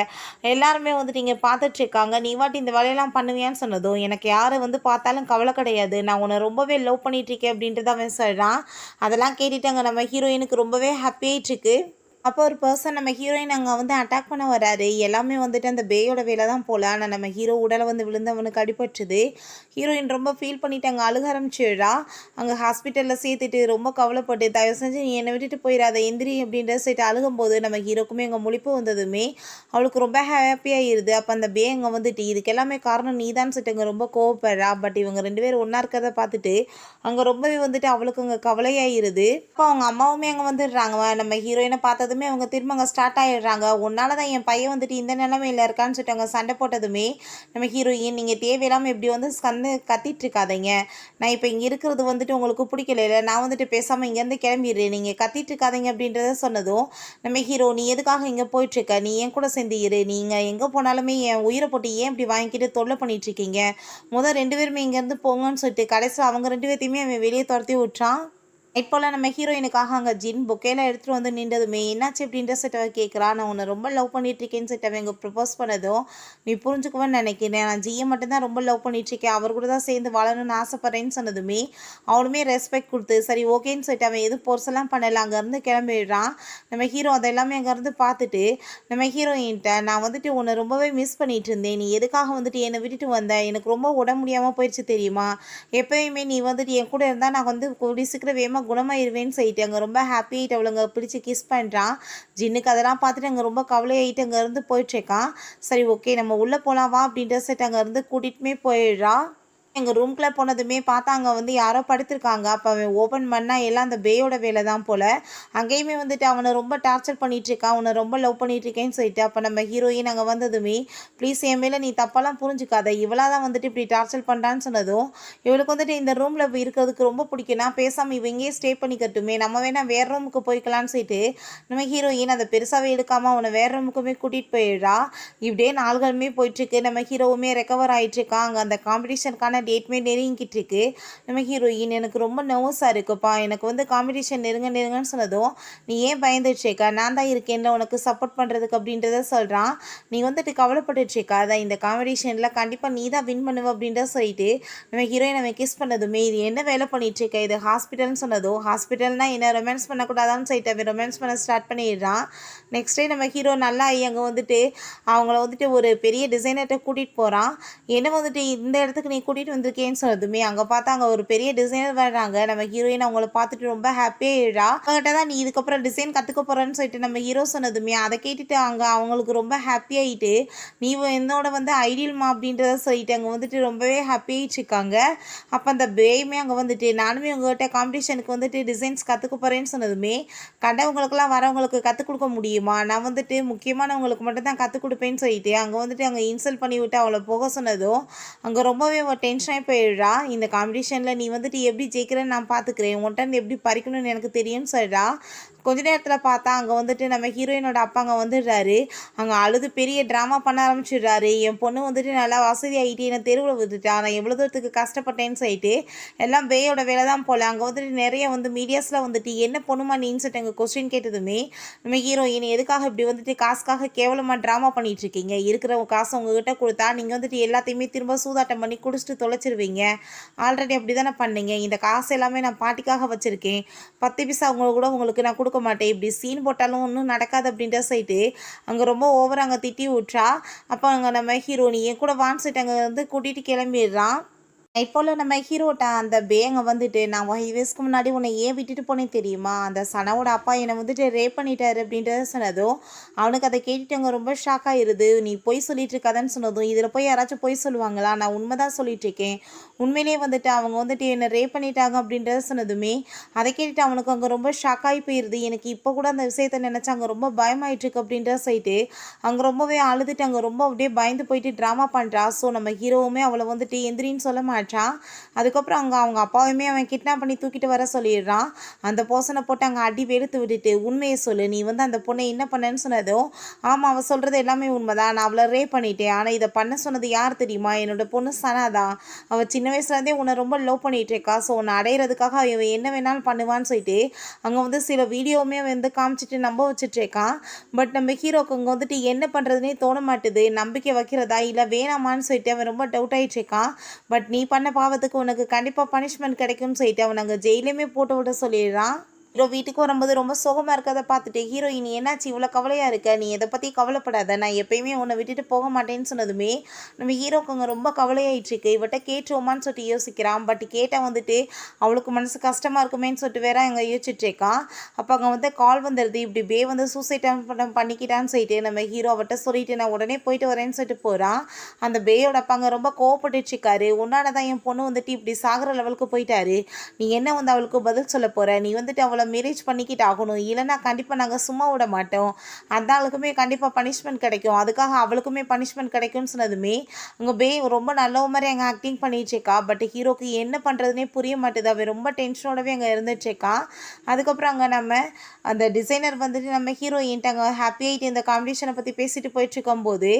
எல்லாருமே வந்துட்டு இங்கே பார்த்துட்ருக்காங்க, நீ வாட்டி இந்த வேலையெல்லாம் பண்ணுவியான்னு சொன்னதும் எனக்கு யாரை வந்து பார்த்தாலும் கவலை கிடையாது, நான் உன்னை ரொம்பவே லவ் பண்ணிகிட்ருக்கேன் அப்படின்ட்டு அவன் சொல்கிறான். அதெல்லாம் கேட்டுட்டு அங்கே நம்ம ஹீரோயினுக்கு ரொம்பவே ஹாப்பியாயிட்டுருக்கு. அப்போ ஒரு பர்சன் நம்ம ஹீரோயின் அங்கே வந்து அட்டாக் பண்ண வராரு. எல்லாமே வந்துட்டு அந்த பேயோட வேலை தான் போல. ஆனால் நம்ம ஹீரோ உடலை வந்து விழுந்து அவனுக்கு அடிபட்டுது. ஹீரோயின் ரொம்ப ஃபீல் பண்ணிட்டு அங்கே அழுக ஆரம்பிச்சிடுறா. அங்கே ஹாஸ்பிட்டலில் சேர்த்துட்டு ரொம்ப கவலைப்பட்டு, தயவு செஞ்சு நீ என்னை விட்டுட்டு போயிடாத எந்திரி அப்படின்ற சொல்லிட்டு அழுகும்போது நம்ம ஹீரோக்குமே அங்கே முழிப்பு வந்ததுமே அவளுக்கு ரொம்ப ஹாப்பியாகிடுது. அப்போ அந்த பே அங்கே வந்துட்டு இதுக்கு எல்லாமே காரணம் நீ தான் சொல்லிட்டு அங்கே ரொம்ப கோவப்படுறா. பட் இவங்க 2 பேரும் ஒன்றா இருக்கிறத பார்த்துட்டு அங்கே ரொம்பவே வந்துட்டு அவளுக்கு அங்கே கவலையாகிடுது. அப்போ அவங்க அம்மாவுமே அங்கே வந்துடுறாங்க. நம்ம ஹீரோயினை பார்த்ததுமே அவங்க திரும்ப அங்கே ஸ்டார்ட் ஆகிடுறாங்க. உன்னால தான் என் பையன் வந்துட்டு இந்த நிலைமையில் இருக்கான்னு சொல்லிட்டு அவங்க சண்டை போட்டதுமே நம்ம ஹீரோயின், நீங்கள் தேவையில்லாமல் இப்படி வந்து கத்திட்டு இருக்காதீங்க, நான் இப்போ இங்கே இருக்கிறது வந்துட்டு உங்களுக்கு பிடிக்கல, இல்லை நான் வந்துட்டு பேசாமல் இங்கேருந்து கிளம்பிடுறேன், நீங்கள் கத்திட்டு இருக்காதீங்க அப்படின்றத சொன்னதும் நம்ம ஹீரோ, நீ எதுக்காக இங்கே போயிட்டுருக்க, நீ என் கூட சேர்ந்து இரு, நீங்கள் எங்கே போனாலுமே என் உயிரை போட்டு ஏன் இப்படி வாங்கிக்கிட்டு தொல்லை பண்ணிகிட்ருக்கீங்க, முதல் 2 பேருமே இங்கேருந்து போங்கன்னு சொல்லிட்டு கடைசியில் அவங்க 2 பேர்த்தையுமே அவன் வெளியே துரத்தி விட்டுறான். இப்போ நம்ம ஹீரோயினுக்காக அங்கே ஜின் பொக்கேலாம் எடுத்துகிட்டு வந்து நின்றதுமே என்னாச்சு அப்படின்ற செட்டவை கேட்குறா. நான் உன்னை ரொம்ப லவ் பண்ணிகிட்ருக்கேன்னு செட்டவை இங்கே ப்ரப்போஸ் பண்ணதும் நீ புரிஞ்சுக்குவேன்னு நினைக்கிறேன், நான் ஜியை மட்டும்தான் ரொம்ப லவ் பண்ணிகிட்ருக்கேன், அவர் கூட தான் சேர்ந்து வாழணும்னு ஆசைப்பட்றேன்னு சொன்னதுமே அவனுமே ரெஸ்பெக்ட் கொடுத்து சரி ஓகேன்னு சொல்லிட்டு அவன் எதுவும் பொருசெல்லாம் பண்ணலை, அங்கேருந்து கிளம்பிடுறான். நம்ம ஹீரோ அதெல்லாமே அங்கேருந்து பார்த்துட்டு நம்ம ஹீரோயின்ட்ட, நான் வந்துட்டு உன்னை ரொம்பவே மிஸ் பண்ணிகிட்டு இருந்தேன், நீ எதுக்காக வந்துட்டு என்னை விட்டுட்டு வந்த, எனக்கு ரொம்ப உடம்பு முடியாமல் போயிடுச்சு தெரியுமா, எப்போயுமே நீ வந்துட்டு என் கூட இருந்தால் நான் வந்து கூடி சீக்கிரம் வேகமாக குணமாயிருவேன்னு சொல்லிட்டு அங்கே ரொம்ப ஹாப்பி ஆகிட்டு அவளுங்க பிடிச்சி கிஸ் பண்ணுறான். ஜின்னுக்கு அதெல்லாம் பார்த்துட்டு அங்கே ரொம்ப கவலையாயிட்டு அங்கேருந்து போயிட்டுருக்கான். சரி ஓகே நம்ம உள்ளே போகலாம் வா அப்படின்ற செட் அங்கேருந்து கூட்டிகிட்டுமே போயிடுறா. எங்கள் ரூம்குள்ளே போனதுமே பார்த்தா அங்கே வந்து யாரோ படுத்திருக்காங்க. அப்போ அவன் ஓப்பன் பண்ணால் எல்லாம் அந்த பேயோட வேலை தான் போல். அங்கேயுமே வந்துட்டு அவனை ரொம்ப டார்ச்சர் பண்ணிகிட்ருக்கான், அவனை ரொம்ப லவ் பண்ணிகிட்ருக்கேன்னு சொல்லிட்டு. அப்போ நம்ம ஹீரோயின் அங்கே வந்ததுமே ப்ளீஸ் என் மேலே நீ தப்பெல்லாம் புரிஞ்சுக்காத, இவளாக தான் வந்துட்டு இப்படி டார்ச்சர் பண்ணுறான்னு சொன்னதும் இவளுக்கு வந்துட்டு இந்த ரூமில் இருக்கிறதுக்கு ரொம்ப பிடிக்கும்னா பேசாமல் இவங்கேயே ஸ்டே பண்ணிக்கட்டுமே, நம்ம வேணால் வேறு ரூமுக்கு போய்க்கலான்னு சொல்லிட்டு நம்ம ஹீரோயின் அதை பெருசாகவே எடுக்காமல் அவனை வேறு ரூமுக்குமே கூட்டிகிட்டு போயிடுறா. இப்படியே நாள்களுமே போயிட்டுருக்கு. நம்ம ஹீரோவுமே ரெக்கவர் ஆகிட்டுருக்கான். அங்கே அந்த காம்படிஷனுக்கான டேட்மே நெருங்கிட்டு இருக்கு. நம்ம ஹீரோயின், எனக்கு ரொம்ப நர்வஸாக இருக்குப்பா, எனக்கு வந்து காம்படிஷன் நெருங்கன்னு சொன்னதும் நீ ஏன் பயந்துட்டுருக்க, நான் தான் இருக்கேன்ல உனக்கு சப்போர்ட் பண்ணுறதுக்கு அப்படின்றத சொல்கிறான். நீ வந்துட்டு கவலைப்பட்டுருக்கா, அதான் இந்த காம்படிஷனில் கண்டிப்பாக நீ தான் வின் பண்ணுவ அப்படின்றத சொல்லிட்டு நம்ம ஹீரோயின் அவன் கிஸ் பண்ணதுமே இது என்ன வேலை பண்ணிகிட்ருக்க, இது ஹாஸ்பிட்டல்னு சொன்னதும் ஹாஸ்பிட்டல்னால் என்ன ரொமான்ஸ் பண்ணக்கூடாதான்னு சொல்லிட்டு அவன் ரொமான்ஸ் பண்ண ஸ்டார்ட் பண்ணிடுறான். நெக்ஸ்ட் டே நம்ம ஹீரோ நல்லா அங்கே வந்துட்டு அவங்கள வந்துட்டு ஒரு பெரிய டிசைனர்கிட்ட கூட்டிகிட்டு போகிறான். என்ன வந்துட்டு இந்த இடத்துக்கு நீ கூட்டிகிட்டு வந்திருக்கேன்னு சொன்னதுமே அங்கே பார்த்தா அங்கே ஒரு பெரிய டிசைனர் வர்றாங்க. நம்ம ஹீரோயின் அவங்கள பார்த்துட்டு ரொம்ப ஹாப்பியாகிடுறா. அவங்ககிட்ட தான் நீ இதுக்கப்புறம் டிசைன் கற்றுக்க போகிறேன்னு சொல்லிட்டு நம்ம ஹீரோ சொன்னதுமே அதை கேட்டுட்டு அங்கே அவங்களுக்கு ரொம்ப ஹாப்பியாகிட்டு நீ என்னோட வந்து ஐடியல்மா அப்படின்றத சொல்லிட்டு அங்கே வந்துட்டு ரொம்பவே ஹாப்பியாகிட்ருக்காங்க. அப்போ அந்த பேயுமே அங்கே வந்துட்டு நானுமே உங்கள்கிட்ட காம்படிஷனுக்கு வந்துட்டு டிசைன்ஸ் கற்றுக்க போகிறேன்னு சொன்னதுமே கண்டவங்களுக்குலாம் வரவங்களுக்கு கற்றுக் கொடுக்க முடியுமா, நான் வந்துட்டு முக்கியமானவங்களுக்கு மட்டும் தான் கற்றுக் கொடுப்பேன்னு சொல்லிட்டு அங்கே வந்துட்டு அங்கே இன்சல்ட் பண்ணி விட்டு அவளை போக சொன்னதும் அங்கே ரொம்பவே டென்ஷனாகி போயிடுறா. இந்த காம்படிஷனில் நீ வந்துட்டு எப்படி ஜெயிக்கிறேன்னு நான் பார்த்துக்கிறேன், உன்கிட்ட எப்படி பறிக்கணும்னு எனக்கு தெரியும்னு சொல்கிறா. கொஞ்ச நேரத்தில் பார்த்தா அங்கே வந்துட்டு நம்ம ஹீரோயினோட அப்பா அங்கே வந்துடுறாரு. அங்கே அழுது பெரிய ட்ராமா பண்ண ஆரம்பிச்சிடுறாரு. என் பொண்ணு வந்துட்டு நல்லா வசதி ஆகிட்டு என்னை தெருவில் விட்டுட்டா, நான் எவ்வளோ தூரத்துக்கு கஷ்டப்பட்டேன்னு சொல்லிட்டு எல்லாம் பேயோட வேலை தான் போல். அங்கே வந்துட்டு நிறைய வந்து மீடியாஸில் வந்துட்டு என்ன பொண்ணுமா நீன்னு சொல்லிட்டு எங்கள் கொஸ்டின் கேட்டதுமே நம்ம ஹீரோயின் எதுக்காக இப்படி வந்துட்டு காசுக்காக கேவலமாக ட்ராமா பண்ணிகிட்ருக்கீங்க, இருக்கிற காசை உங்ககிட்ட கொடுத்தா நீங்கள் வந்துட்டு எல்லாத்தையுமே திரும்ப சூதாட்டம் பண்ணி குடிச்சிட்டு தொலைச்சிருவீங்க, ஆல்ரெடி அப்படி தானே பண்ணீங்க, இந்த காசு எல்லாமே நான் பாட்டிக்காக வச்சுருக்கேன், 10 பைசா கூட உங்களுக்கு நான் கொடுக்க மாட்டேன், இப்படி சீன் போட்டாலும் ஒன்றும் நடக்காது அப்படின்ற சைட்டு அங்கே ரொம்ப ஓவர் அங்கே திட்டி விட்றா. அப்போ அங்கே நம்ம ஹீரோனி என் கூட வான் சைட்டு அங்கே வந்து கூட்டிகிட்டு கிளம்பிடுறான். இப்போல நம்ம ஹீரோட்ட அந்த பேங்க வந்துட்டு நான் 5 வயசுக்கு முன்னாடி உன்னை ஏன் விட்டுட்டு போனேன் தெரியுமா, அந்த சனாவோட அப்பா என்னை வந்துட்டு ரேப் பண்ணிட்டாரு அப்படின்றத சொன்னதும் அவனுக்கு அதை கேட்டுட்டு அங்கே ரொம்ப ஷாக் ஆகிடுது. நீ பொய் சொல்லிட்டு இருக்காதன்னு சொன்னதும் இதில் போய் யாராச்சும் பொய் சொல்லுவாங்களா, நான் உண்மை தான் சொல்லிட்டு இருக்கேன், உண்மையிலேயே வந்துட்டு அவங்க வந்துட்டு என்னை ரேப் பண்ணிட்டாங்க அப்படின்றத சொன்னதுமே அதை கேட்டுட்டு அவனுக்கு அங்கே ரொம்ப ஷாக் ஆகி போயிடுது. எனக்கு இப்போ கூட அந்த விஷயத்த நினச்சா அங்கே ரொம்ப பயமாயிட்டுருக்கு அப்படின்றத சொல்லிட்டு அங்கே ரொம்பவே அழுதுட்டு அங்கே ரொம்ப அப்படியே பயந்து போயிட்டு ட்ராமா பண்ணுறா. ஸோ நம்ம ஹீரோவுமே அவளை வந்துட்டு எந்திரின்னு சொல்ல மாட்டேன், மாட்டான். அதுக்கப்புறம் அவங்க அப்பாவையுமே அவன் கிட்னாப் பண்ணி தூக்கிட்டு வர சொல்லிடுறான். அந்த பர்சனை போட்டு அங்கே அடி வெளுத்து விட்டுட்டு, உண்மையை சொல்லு, நீ அந்த பொண்ணை என்ன பண்ணேன்னு சொன்னதும், ஆமாம் அவள் சொல்கிறது எல்லாமே உண்மைதான், நான் அவளை ரேப் பண்ணிட்டேன், ஆனால் இதை பண்ண சொன்னது யார் தெரியுமா, என்னோட பொண்ணு சனா தான். அவள் சின்ன வயசுலேருந்தே உன்னை ரொம்ப லவ் பண்ணிகிட்டு இருக்கா, ஸோ உன்னை அடையிறதுக்காக அவன் என்ன வேணாலும் பண்ணுவான்னு சொல்லிட்டு அங்கே சில வீடியோவுமே காமிச்சிட்டு நம்ப வச்சுட்ருக்கான். பட் நம்ம ஹீரோக்கு அங்கே என்ன பண்ணுறதுனே தோண மாட்டுது, நம்பிக்கை வைக்கிறதா இல்லை வேணாமான்னு சொல்லிட்டு அவன் ரொம்ப டவுட் ஆகிட்டுருக்கான். பட் நீ பண்ண பாவத்துக்கு உனக்கு கண்டிப்பாக பனிஷ்மெண்ட் கிடைக்கும்னு சொல்லிட்டு அவன் அங்கே ஜெயிலுமே போட்டு விட சொல்லிடுறான். ஹீரோ வீட்டுக்கு வரும்போது ரொம்ப சோகமாக இருக்கிறத பார்த்துட்டு ஹீரோயின் என்னாச்சு இவ்வளோ கவலையாக இருக்க, நீ எதை பற்றி கவலைப்படாத, நான் எப்பயுமே உன்னை விட்டுட்டு போக மாட்டேன்னு சொன்னதுமே நம்ம ஹீரோக்கு அங்கே ரொம்ப கவலையாயிட்டுருக்கு. இவட்ட கேட்டுருவோமான்னு சொல்லிட்டு யோசிக்கிறான். பட் கேட்டால் அவளுக்கு மனசு கஷ்டமாக இருக்குமேன்னு சொல்லிட்டு வேற அங்கே யோசிச்சுட்ருக்கான். அப்போ அங்கே கால் வந்துடுது, இப்படி சூசைட் பண்ணிக்கிட்டான்னு சொல்லிட்டு நம்ம ஹீரோ அவட்ட சொல்லிட்டு நான் உடனே போயிட்டு வரேன்னு சொல்லிட்டு போகிறான். அந்த பேயோட அப்பாங்க ரொம்ப கோவப்பட்டுருக்காரு. உன்னால தான் என் பொண்ணு இப்படி சாகிற லெவலுக்கு போயிட்டாரு, நீ என்ன அவளுக்கு பதில் சொல்ல போகிற, நீ அவளை மேரேஜ் பண்ணிக்கிட்டு ஆகணும், இல்லைன்னா கண்டிப்பாக நாங்கள் சும்மா விட மாட்டோம், அந்த ஆளுக்குமே கண்டிப்பாக பனிஷ்மெண்ட் கிடைக்கும், அதுக்காக அவளுக்குமே பனிஷ்மெண்ட் கிடைக்கும்னு சொன்னதுமே அங்கே ரொம்ப நல்ல மாதிரி அங்கே ஆக்டிங் பண்ணிட்டுருக்கா. பட் ஹீரோக்கு என்ன பண்ணுறதுனே புரிய மாட்டேது, அவன் ரொம்ப டென்ஷனோடவே அங்கே இருந்துட்டுருக்கான். அதுக்கப்புறம் அங்கே நம்ம அந்த டிசைனர் நம்ம ஹீரோயின்ட்டு அங்கே ஹாப்பியாகிட்டு இந்த காம்படிஷனை பற்றி பேசிட்டு போயிட்டுருக்கும்போது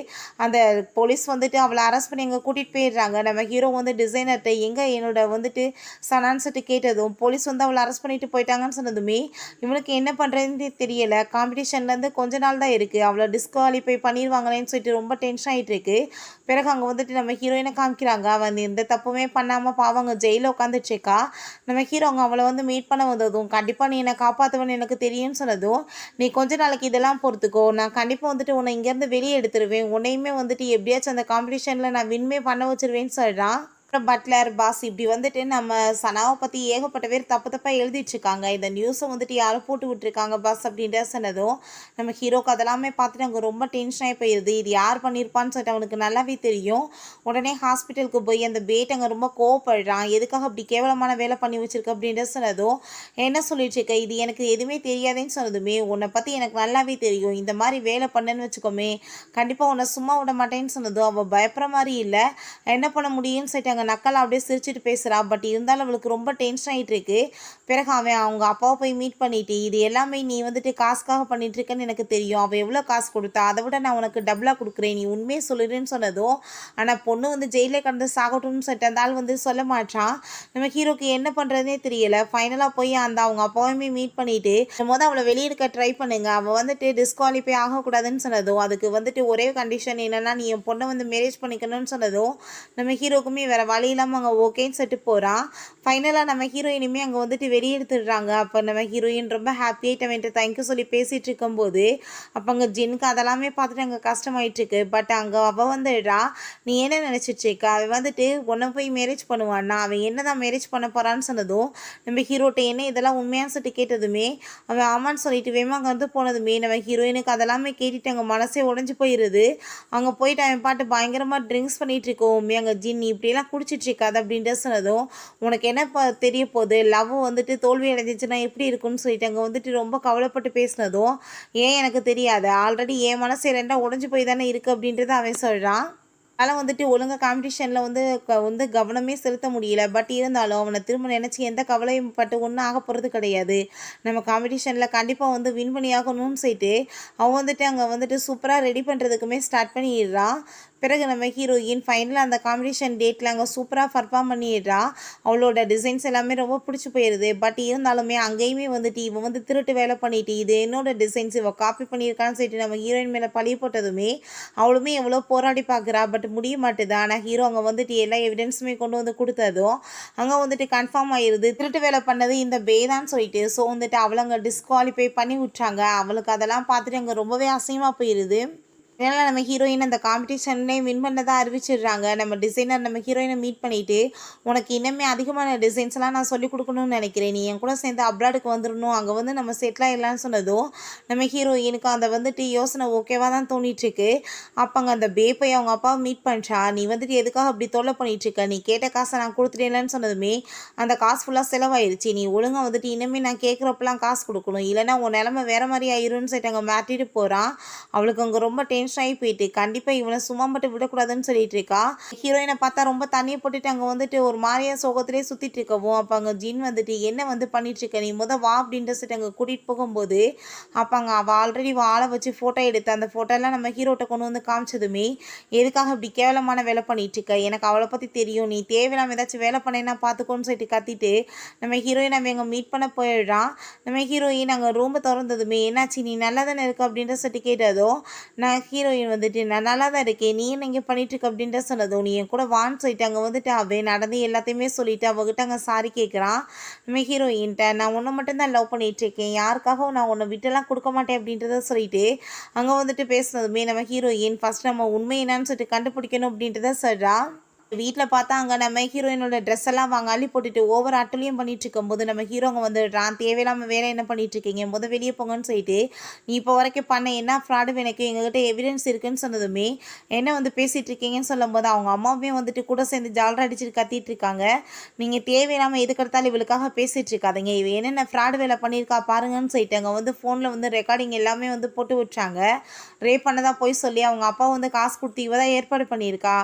அந்த போலீஸ் அவளை அரெஸ்ட் பண்ணி அங்கே கூட்டிகிட்டு போயிடுறாங்க. நம்ம ஹீரோ டிசைனர்கிட்ட எங்கே என்னோட சனான்சிட்டு கேட்டதும் போலீஸ் அவளை அரெஸ்ட் பண்ணிட்டு போயிட்டாங்கன்னு சொன்னதுமே இவனுக்கு என்ன பண்ணுறதுன்னு தெரியலை. காம்படிஷன்லேருந்து கொஞ்ச நாள் தான் இருக்குது, அவளை டிஸ்குவாலிஃபை பண்ணிடுவாங்களேன்னு சொல்லிட்டு ரொம்ப டென்ஷன் ஆகிட்டு இருக்கு. பிறகு அங்கே நம்ம ஹீரோயினை காமிக்கிறாங்க. அவன் எந்த தப்புமே பண்ணாமல் பாவங்க ஜெயிலில் உட்காந்துட்ருக்கா. நம்ம ஹீரோ அவளை மீட் பண்ண வந்ததும் கண்டிப்பாக நீ என்னை காப்பாற்றுவேன்னு எனக்கு தெரியும்னு சொன்னதும், நீ கொஞ்ச நாளைக்கு இதெல்லாம் பொறுத்துக்கோ, நான் கண்டிப்பாக உன்னை இங்கேருந்து வெளியே எடுத்துருவேன், உன்னையுமே எப்படியாச்சும் அந்த காம்படிஷனில் நான் வின்மே பண்ண வச்சிருவேன்னு சொல்கிறான். அப்புறம் பட்லர் பாஸ் இப்படி நம்ம சனாவை பற்றி ஏகப்பட்ட பேர் தப்பாக எழுதிட்டுருக்காங்க. இந்த நியூஸை யாரும் போட்டு விட்டுருக்காங்க பாஸ் அப்படின்ற சொன்னதும் நம்ம ஹீரோக்கு அதெல்லாமே பார்த்துட்டு அங்கே ரொம்ப டென்ஷனாகி போயிடுது. இது யார் பண்ணியிருப்பான்னு சொல்லிட்டு அவனுக்கு நல்லாவே தெரியும். உடனே ஹாஸ்பிட்டலுக்கு போய் அந்த பேட் அங்கே ரொம்ப கோவப்படுறான். எதுக்காக அப்படி கேவலமான வேலை பண்ணி வச்சிருக்க அப்படின்ற சொன்னதும், என்ன சொல்லிட்டுருக்க, இது எனக்கு எதுவுமே தெரியாதுன்னு சொன்னதுமே, உன்னை பற்றி எனக்கு நல்லாவே தெரியும், இந்த மாதிரி வேலை பண்ணேன்னு வச்சுக்கோமே கண்டிப்பாக உன்னை சும்மா விட மாட்டேன்னு சொன்னதும் அவள் பயப்படுற மாதிரி இல்லை, என்ன பண்ண முடியும்னு சொல்லிட்டு நக்கலா அப்படியே சிரிச்சுட்டு பேசுகிறா. பட் இருந்தாலும் அவளுக்கு ரொம்ப டென்ஷன் ஆகிட்டு இருக்கு. பிறகு அவன் அவங்க அப்பாவை போய் மீட் பண்ணிட்டு, இது எல்லாமே நீ காசுக்காக பண்ணிட்டு இருக்கேன்னு எனக்கு தெரியும், அவள் எவ்வளோ காசு கொடுத்தா, அதை விட நான் உனக்கு டபுளாக கொடுக்குறேன், நீ உண்மையை சொல்லிடுன்னு சொன்னதும், ஆனால் பொண்ணு ஜெயிலே கடந்து சாகட்டும்னு சொல்லிட்டு அந்த ஆள் சொல்ல மாட்டான். நம்ம ஹீரோக்கு என்ன பண்ணுறதுனே தெரியலை. ஃபைனலாக போய் அவங்க அப்பாவையுமே மீட் பண்ணிட்டு அவளை வெளியெடுக்க ட்ரை பண்ணுங்க, அவள் டிஸ்குவாலிஃபை ஆகக்கூடாதுன்னு சொன்னதும், அதுக்கு ஒரே கண்டிஷன் என்னன்னா நீ என் பொண்ணை மேரேஜ் பண்ணிக்கணும்னு சொன்னதும் நம்ம ஹீரோக்குமே வேற வழி இல்லாமல் அங்கே ஓகேன்னு சொல்லிட்டு போகிறான். ஃபைனலாக நம்ம ஹீரோயினுமே அங்கே வெளியெடுத்துடுறாங்க. அப்போ நம்ம ஹீரோயின் ரொம்ப ஹாப்பியாகிட்டு அவன்ட்டு தேங்க்யூ சொல்லி பேசிகிட்டு இருக்கும்போது அப்போ அங்கே ஜின்னுக்கு அதெல்லாமே பார்த்துட்டு அங்கே கஷ்டமாயிட்டுருக்கு. பட் அங்கே அவள் நீ என்ன நினச்சிட்ருக்க, அவன் உன்னை போய் மேரேஜ் பண்ணுவான்னா, அவன் என்ன தான் மேரேஜ் பண்ண போகிறான்னு சொன்னதும் நம்ம ஹீரோட்ட என்ன இதெல்லாம் உண்மையான்னு சொல்லிட்டு கேட்டதுமே அவன் ஆமான்னு சொல்லிட்டு வேமா அங்கே போனதுமே நம்ம ஹீரோயினுக்கு அதெல்லாமே கேட்டுட்டு அங்கே மனசே உடஞ்சி போயிடுது. அங்கே போயிட்டு அவன் பாட்டு பயங்கரமாக ட்ரிங்க்ஸ் பண்ணிகிட்டு இருக்கோம். அங்கே ஜின் இப்படிலாம் குடிச்சிட்ருக்காது அப்படின்ட்டு சொன்னதும், உனக்கு என்ன தெரிய போகுது, லவ் தோல்வி அடைஞ்சிச்சுன்னா எப்படி இருக்குன்னு சொல்லிட்டு அங்கே ரொம்ப கவலைப்பட்டு பேசினதும், ஏன் எனக்கு தெரியாது, ஆல்ரெடி என் மனசு ரெண்டாக உடஞ்சி போய் தானே இருக்குது அப்படின்றத அவன் சொல்கிறான். அதனால் ஒழுங்காக காம்படிஷனில் கவனமே செலுத்த முடியல. பட் இருந்தாலும் அவனை திரும்ப நினச்சி எந்த கவலையும் பட்டு ஒன்றும் ஆக போகிறது கிடையாது, நம்ம காம்படிஷனில் கண்டிப்பாக வின் பண்ணி ஆகணும்னு சொல்லிட்டு அவன் அங்கே சூப்பராக ரெடி பண்ணுறதுக்குமே ஸ்டார்ட் பண்ணிடுறான். பிறகு நம்ம ஹீரோயின் ஃபைனலாக அந்த காம்படிஷன் டேட்டில் அங்கே சூப்பராக பர்ஃபார்ம் பண்ணிடுறா. அவளோட டிசைன்ஸ் எல்லாமே ரொம்ப பிடிச்சி போயிடுது. பட் இருந்தாலுமே அங்கேயுமே இவன் திருட்டு வேலை பண்ணிட்டு இது என்னோட டிசைன்ஸ் இவள் காப்பி பண்ணியிருக்கான்னு சொல்லிட்டு நம்ம ஹீரோயின் மேலே பழி போட்டதுமே அவளுமே எவ்வளோ போராடி பார்க்குறா. பட் முடிய மாட்டுது. ஆனால் ஹீரோ அங்கே எல்லா எவிடன்ஸுமே கொண்டு கொடுத்ததும் அங்கே கன்ஃபார்ம் ஆயிடுது திருட்டு வேலை பண்ணது இந்த பேதான்னு சொல்லிட்டு. ஸோ அவளை அங்கே டிஸ்குவாலிஃபை பண்ணி விட்றாங்க. அவளுக்கு அதெல்லாம் பார்த்துட்டு அங்கே ரொம்பவே அசிங்கமாக போயிடுது. இதனால் நம்ம ஹீரோயின் அந்த காம்படிஷன்லேயே வின் பண்ணதாக அறிவிச்சிடுறாங்க. நம்ம டிசைனர் நம்ம ஹீரோயினை மீட் பண்ணிவிட்டு, உனக்கு இன்னுமே அதிகமான டிசைன்ஸ்லாம் நான் சொல்லிக் கொடுக்கணும்னு நினைக்கிறேன், நீ என் கூட சேர்ந்து அப்ராடுக்கு வந்துடணும், அங்கே நம்ம செட்டில் ஆகிடலான்னு சொன்னதும் நம்ம ஹீரோயினுக்கு அந்த யோசனை ஓகேவாக தான் தோணிட்டுருக்கு. அப்போ அங்கே அந்த பேப்பை அவங்க அப்பாவை மீட் பண்ணுறா. நீ எதுக்காக அப்படி தொல்லை பண்ணிகிட்ருக்க, நீ கேட்ட காசை நான் கொடுத்துட்டேன்லன்னு சொன்னதுமே அந்த காசு ஃபுல்லாக செலவாயிருச்சு, நீ ஒழுங்காக இனிமேல் நான் கேட்குறப்பெல்லாம் காசு கொடுக்கணும், இல்லைன்னா உன் நிலமை வேறு மாதிரி ஆயிரும்னு சொல்லிட்டு அங்கே மாட்டிட்டு போகிறான். அவளுக்கு அங்கே ரொம்ப டென்ஷன் டென்ஷன் ஆகி போயிட்டு கண்டிப்பாக இவனை சும்மா மட்டும் விடக்கூடாதுன்னு சொல்லிட்டு இருக்கா. ஹீரோயினை பார்த்தா ரொம்ப தண்ணியை போட்டுட்டு அங்கே வந்துட்டு ஒரு மாதிரியா சோகத்திலே சுற்றிட்டு இருக்கவும் அப்போ அங்கே ஜின் வந்துட்டு என்ன வந்து பண்ணிட்டு இருக்க நீ வா அப்படின்ற சொல்லிட்டு அங்கே கூட்டிகிட்டு போகும்போது அப்போ அங்கே அவள் ஆல்ரெடி ஆளை வச்சு ஃபோட்டோ எடுத்து அந்த ஃபோட்டோலாம் நம்ம ஹீரோட்ட கொண்டு வந்து காமிச்சதுமே எதுக்காக இப்படி கேவலமான வேலை பண்ணிட்டு இருக்க, எனக்கு அவளை பற்றி தெரியும், நீ தேவையில்லாமல் ஏதாச்சும் வேலை பண்ணேன்னா பார்த்துக்கோன்னு சொல்லிட்டு கத்திட்டு நம்ம ஹீரோயின் நம்ம எங்கே மீட் பண்ண போயிடுறான். நம்ம ஹீரோயின் அங்கே ரூமை திறந்ததுமே என்னாச்சு நீ நல்லா தானே இருக்க அப்படின்ற சொல்லிட்டு கேட்டதும் நான் ஹீரோயின் வந்துட்டு நான் நல்லா தான் இருக்கேன், நீ என்ன இங்கே பண்ணிட்டு இருக்க அப்படின்ற சொன்னதும் நீ என் கூட வான்னு சொல்லிட்டு அங்கே வந்துட்டு அவன் நடந்து எல்லாத்தையுமே சொல்லிட்டு அவகிட்ட அங்கே சாரி கேட்குறான். நம்ம ஹீரோயின்ட்ட நான் உன்னை மட்டும்தான் லவ் பண்ணிட்டு இருக்கேன், யாருக்காகவும் நான் உன்னை விட்டெல்லாம் கொடுக்க மாட்டேன் அப்படின்றத சொல்லிட்டு அங்கே வந்துட்டு பேசுனதுமே நம்ம ஹீரோயின் ஃபர்ஸ்ட் நம்ம உண்மை என்னன்னு சொல்லிட்டு கண்டுபிடிக்கணும் அப்படின்றத சொல்கிறா. வீட்டில் பார்த்தா அங்கே நம்ம ஹீரோயினோட ட்ரெஸ் எல்லாம் வாங்க அள்ளி போட்டுட்டு ஓவர் அட்டலியும் பண்ணிட்டு இருக்கும்போது நம்ம ஹீரோங்க வந்துடுறான். தேவையில்லாமல் வேலை என்ன பண்ணிட்டு இருக்கீங்க, வெளியே போங்கன்னு சொல்லிட்டு நீ இப்போ வரைக்கும் பண்ண என்ன ஃப்ராடு எனக்கு எங்ககிட்ட எவிடன்ஸ் இருக்குன்னு சொன்னதுமே என்ன வந்து பேசிகிட்டு இருக்கீங்கன்னு சொல்லும்போது அவங்க அம்மாவுமே வந்துட்டு கூட சேர்ந்து ஜாலரா அடிச்சுட்டு கத்திட்டு இருக்காங்க. நீங்கள் தேவையில்லாமல் எதுக்கெடுத்தாலும் இவளுக்காக பேசிகிட்டு இருக்காதீங்க, இவ என்னென்ன ஃப்ராடு வேலை பண்ணியிருக்கா பாருங்கன்னு சொல்லிட்டு அங்கே வந்து ஃபோனில் வந்து ரெக்கார்டிங் எல்லாமே வந்து போட்டு விட்டாங்க. ரேப் பண்ணதான் போய் சொல்லி அவங்க அப்பா வந்து காசு கொடுத்து இவ தான் ஏற்பாடு பண்ணியிருக்கா,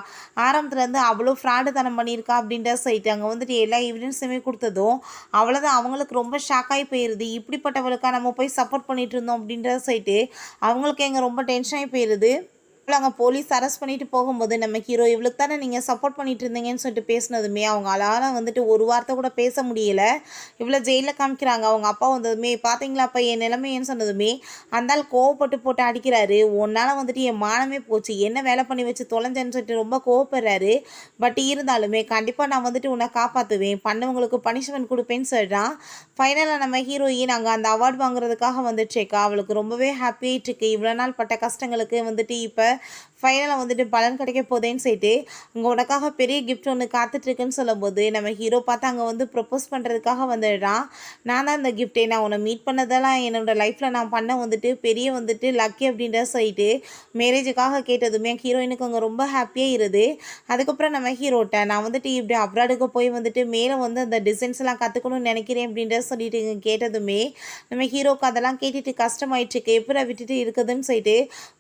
ஆரம்பத்துலேருந்து அவ்வளோ ஃப்ராடு தனம் பண்ணியிருக்கா அப்படின்ற சொல்லிட்டு அங்கே வந்துட்டு எல்லா எவிடன்ஸுமே கொடுத்ததும் அவ்வளோதான் அவங்களுக்கு ரொம்ப ஷாக்காகி போயிடுது. இப்படிப்பட்டவளுக்கா நம்ம போய் சப்போர்ட் பண்ணிட்டு இருந்தோம் அப்படின்ற சொல்லிட்டு அவங்களுக்கு எங்கே ரொம்ப டென்ஷன் ஆகி போயிடுது. அங்கே போலீஸ் அரெஸ்ட் பண்ணிட்டு போகும்போது நம்ம ஹீரோ இவளுக்கு தானே நீங்கள் சப்போர்ட் பண்ணிட்டு இருந்தீங்கன்னு சொல்லிட்டு பேசினதுமே அவங்களால வந்துட்டு ஒரு வார்த்தை கூட பேச முடியல. இவ்வளோ ஜெயிலில் காமிக்கிறாங்க. அவங்க அப்பா வந்ததுமே பார்த்தீங்களா அப்போ என் நிலைமைன்னு சொன்னதுமே அந்தால் கோவப்பட்டு போட்டு அடிக்கிறாரு. உன்னால் வந்துட்டு என் மானமே போச்சு, என்ன வேலை பண்ணி வச்சு தொலைஞ்சேன்னு சொல்லிட்டு ரொம்ப கோவப்படுறாரு. பட் இருந்தாலுமே கண்டிப்பாக நான் வந்துட்டு உன்னை காப்பாற்றுவேன், பண்ணவங்களுக்கு பனிஷ்மெண்ட் கொடுப்பேன்னு சொல்கிறான். ஃபைனலாக நம்ம ஹீரோயின் அங்கே அந்த அவார்டு வாங்குறதுக்காக வந்துட்டுருக்கா. அவளுக்கு ரொம்பவே ஹாப்பியாகிட்டு இருக்கு. இவ்வளோ நாள் பட்ட கஷ்டங்களுக்கு வந்துட்டு இப்போ ஃபைனலாக வந்துட்டு பலன் கிடைக்க போதேன்னு சொல்லிட்டு அங்கே உனக்காக பெரிய கிஃப்ட் ஒன்று காத்துட்ருக்குன்னு சொல்லும்போது நம்ம ஹீரோ பார்த்து அங்கே வந்து ப்ரப்போஸ் பண்ணுறதுக்காக வந்துடுறான். நான் தான் இந்த கிஃப்ட்டே, நான் உன்னை மீட் பண்ணதெல்லாம் என்னோடய லைஃப்பில் நான் பண்ண வந்துட்டு பெரிய வந்துட்டு லக்கி அப்படின்ற சொல்லிட்டு மேரேஜுக்காக கேட்டதுமே ஹீரோயினுக்கு அங்கே ரொம்ப ஹாப்பியாக இருது. அதுக்கப்புறம் நம்ம ஹீரோட்ட நான் வந்துட்டு இப்படி அப்ராடுக்கு போய் வந்துட்டு மேலே வந்து அந்த டிசைன்ஸ் எல்லாம் கற்றுக்கணும்னு நினைக்கிறேன் அப்படின்ற சொல்லிட்டு கேட்டதுமே நம்ம ஹீரோக்கு அதெல்லாம் கேட்டுட்டு கஷ்டமாயிட்டுருக்கு, எப்படி விட்டுட்டு இருக்குதுன்னு சொல்லிட்டு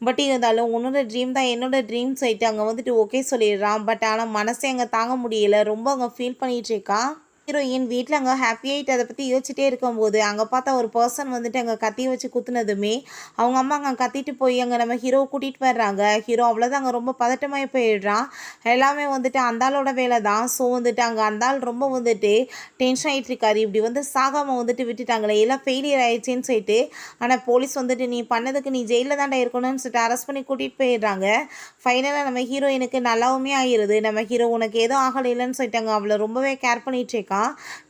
பட் இருந்தாலும் உன்னோட ட்ரீம் தான் என்னோட ட்ரீம் சொல்லிட்டு அங்கே வந்துட்டு ஓகே சொல்லிடுறான். பட் ஆனால் மனசே அங்கே தாங்க முடியல, ரொம்ப அங்கே ஃபீல் பண்ணிட்டு இருக்கான். ஹீரோயின் வீட்டில் அங்கே ஹாப்பியாகிட்டு அதை பற்றி யோசிச்சுட்டே இருக்கும்போது அங்கே பார்த்தா ஒரு பர்சன் வந்துட்டு அங்கே கத்தியை வச்சு குத்துனதுமே அவங்க அம்மா அங்கே கத்திட்டு போய் அங்கே நம்ம ஹீரோவை கூட்டிகிட்டு வர்றாங்க. ஹீரோ அவ்வளோதான் அங்கே ரொம்ப பதட்டமாகி போயிடுறான். எல்லாமே வந்துட்டு அந்தாளோட வேலை தான். ஸோ வந்துட்டு அங்கே அந்தாள் ரொம்ப வந்துட்டு டென்ஷன் ஆகிட்டு இருக்காரு. இப்படி வந்து சாகாமல் வந்துட்டு விட்டுட்டாங்களே, எல்லாம் ஃபெயிலியர் ஆயிடுச்சுன்னு சொல்லிட்டு. ஆனால் போலீஸ் வந்துட்டு நீ பண்ணதுக்கு நீ ஜெயிலில் தாண்டா இருக்கணும்னு சொல்லிட்டு அரெஸ்ட் பண்ணி கூட்டிகிட்டு போயிடுறாங்க. ஃபைனலாக நம்ம ஹீரோயினுக்கு நல்லாவுமே ஆகிடுது. நம்ம ஹீரோ உனக்கு எதுவும் ஆகலை இல்லைன்னு சொல்லிட்டாங்க. அவளை ரொம்பவே கேர் பண்ணிட்டு இருக்கா.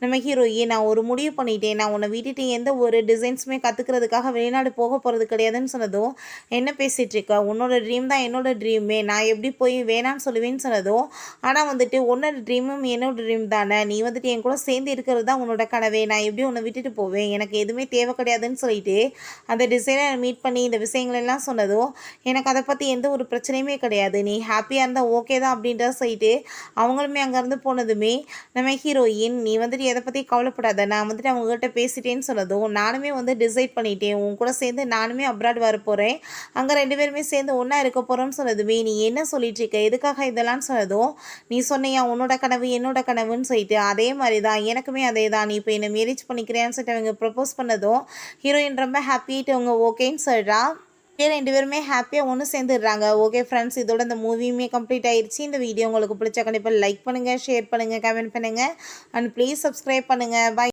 நம்ம ஹீரோயின் நான் ஒரு முடிவு பண்ணிட்டேன், நான் உன்னை விட்டுட்டு எந்த ஒரு டிசைன்ஸுமே கற்றுக்கிறதுக்காக வெளிநாடு போக போகிறது கிடையாதுன்னு சொன்னதும் என்ன பேசிகிட்டு இருக்க, உன்னோட ட்ரீம் தான் என்னோட ட்ரீமே, நான் எப்படி போய் வேணான்னு சொல்லுவேன்னு சொன்னதும் ஆனால் வந்துட்டு உன்னோட ட்ரீமும் என்னோட ட்ரீம் தானே, நீ வந்துட்டு என் கூட சேர்ந்து இருக்கிறது தான் உன்னோட கனவே, நான் எப்படி உன்னை விட்டுட்டு போவேன், எனக்கு எதுவுமே தேவை கிடையாதுன்னு சொல்லிட்டு அந்த டிசைனர் மீட் பண்ணி இந்த விஷயங்களெல்லாம் சொன்னதும் எனக்கு அதை பற்றி எந்த ஒரு பிரச்சனையுமே கிடையாது, நீ ஹாப்பியாக இருந்தால் ஓகே தான் அப்படின்ற சொல்லிட்டு அவங்களுமே அங்கேருந்து போனதுமே நம்ம ஹீரோயின் நீ வந்துட்டு எதை பற்றி கவலைப்படாத, நான் வந்துட்டு அவங்ககிட்ட பேசிட்டேன்னு சொன்னதும் நானுமே வந்து டிசைட் பண்ணிட்டேன், உன் கூட சேர்ந்து நானுமே அப்ராட் வர போகிறேன், அங்கே 2 பேருமே சேர்ந்து ஒன்றா இருக்க போகிறோன்னு சொன்னதுமே நீ என்ன சொல்லிட்டு இருக்க, எதுக்காக இதெல்லாம் சொன்னதும் நீ சொன்னியா உன்னோட கனவு என்னோட கனவுன்னு சொல்லிட்டு அதே மாதிரி தான் எனக்குமே அதே தான், நீ இப்போ என்னை மேரேஜ் பண்ணிக்கிறேன்னு சொல்லிட்டு அவங்க ப்ரப்போஸ் பண்ணதும் ஹீரோயின் ரொம்ப ஹாப்பிட்டு அவங்க ஓகேன்னு சொல்கிறா. 2 பேருமே ஹாப்பியாக ஒன்று சேர்ந்துடுறாங்க. ஓகே ஃப்ரெண்ட்ஸ், இதோட இந்த மூவியுமே கம்ப்ளீட் ஆயிடுச்சு. இந்த வீடியோ உங்களுக்கு பிடிச்சா கண்டிப்பாக லைக் பண்ணுங்கள், ஷேர் பண்ணுங்கள், கமெண்ட் பண்ணுங்கள் அண்ட் ப்ளீஸ் சப்ஸ்கிரைப் பண்ணுங்கள். பை.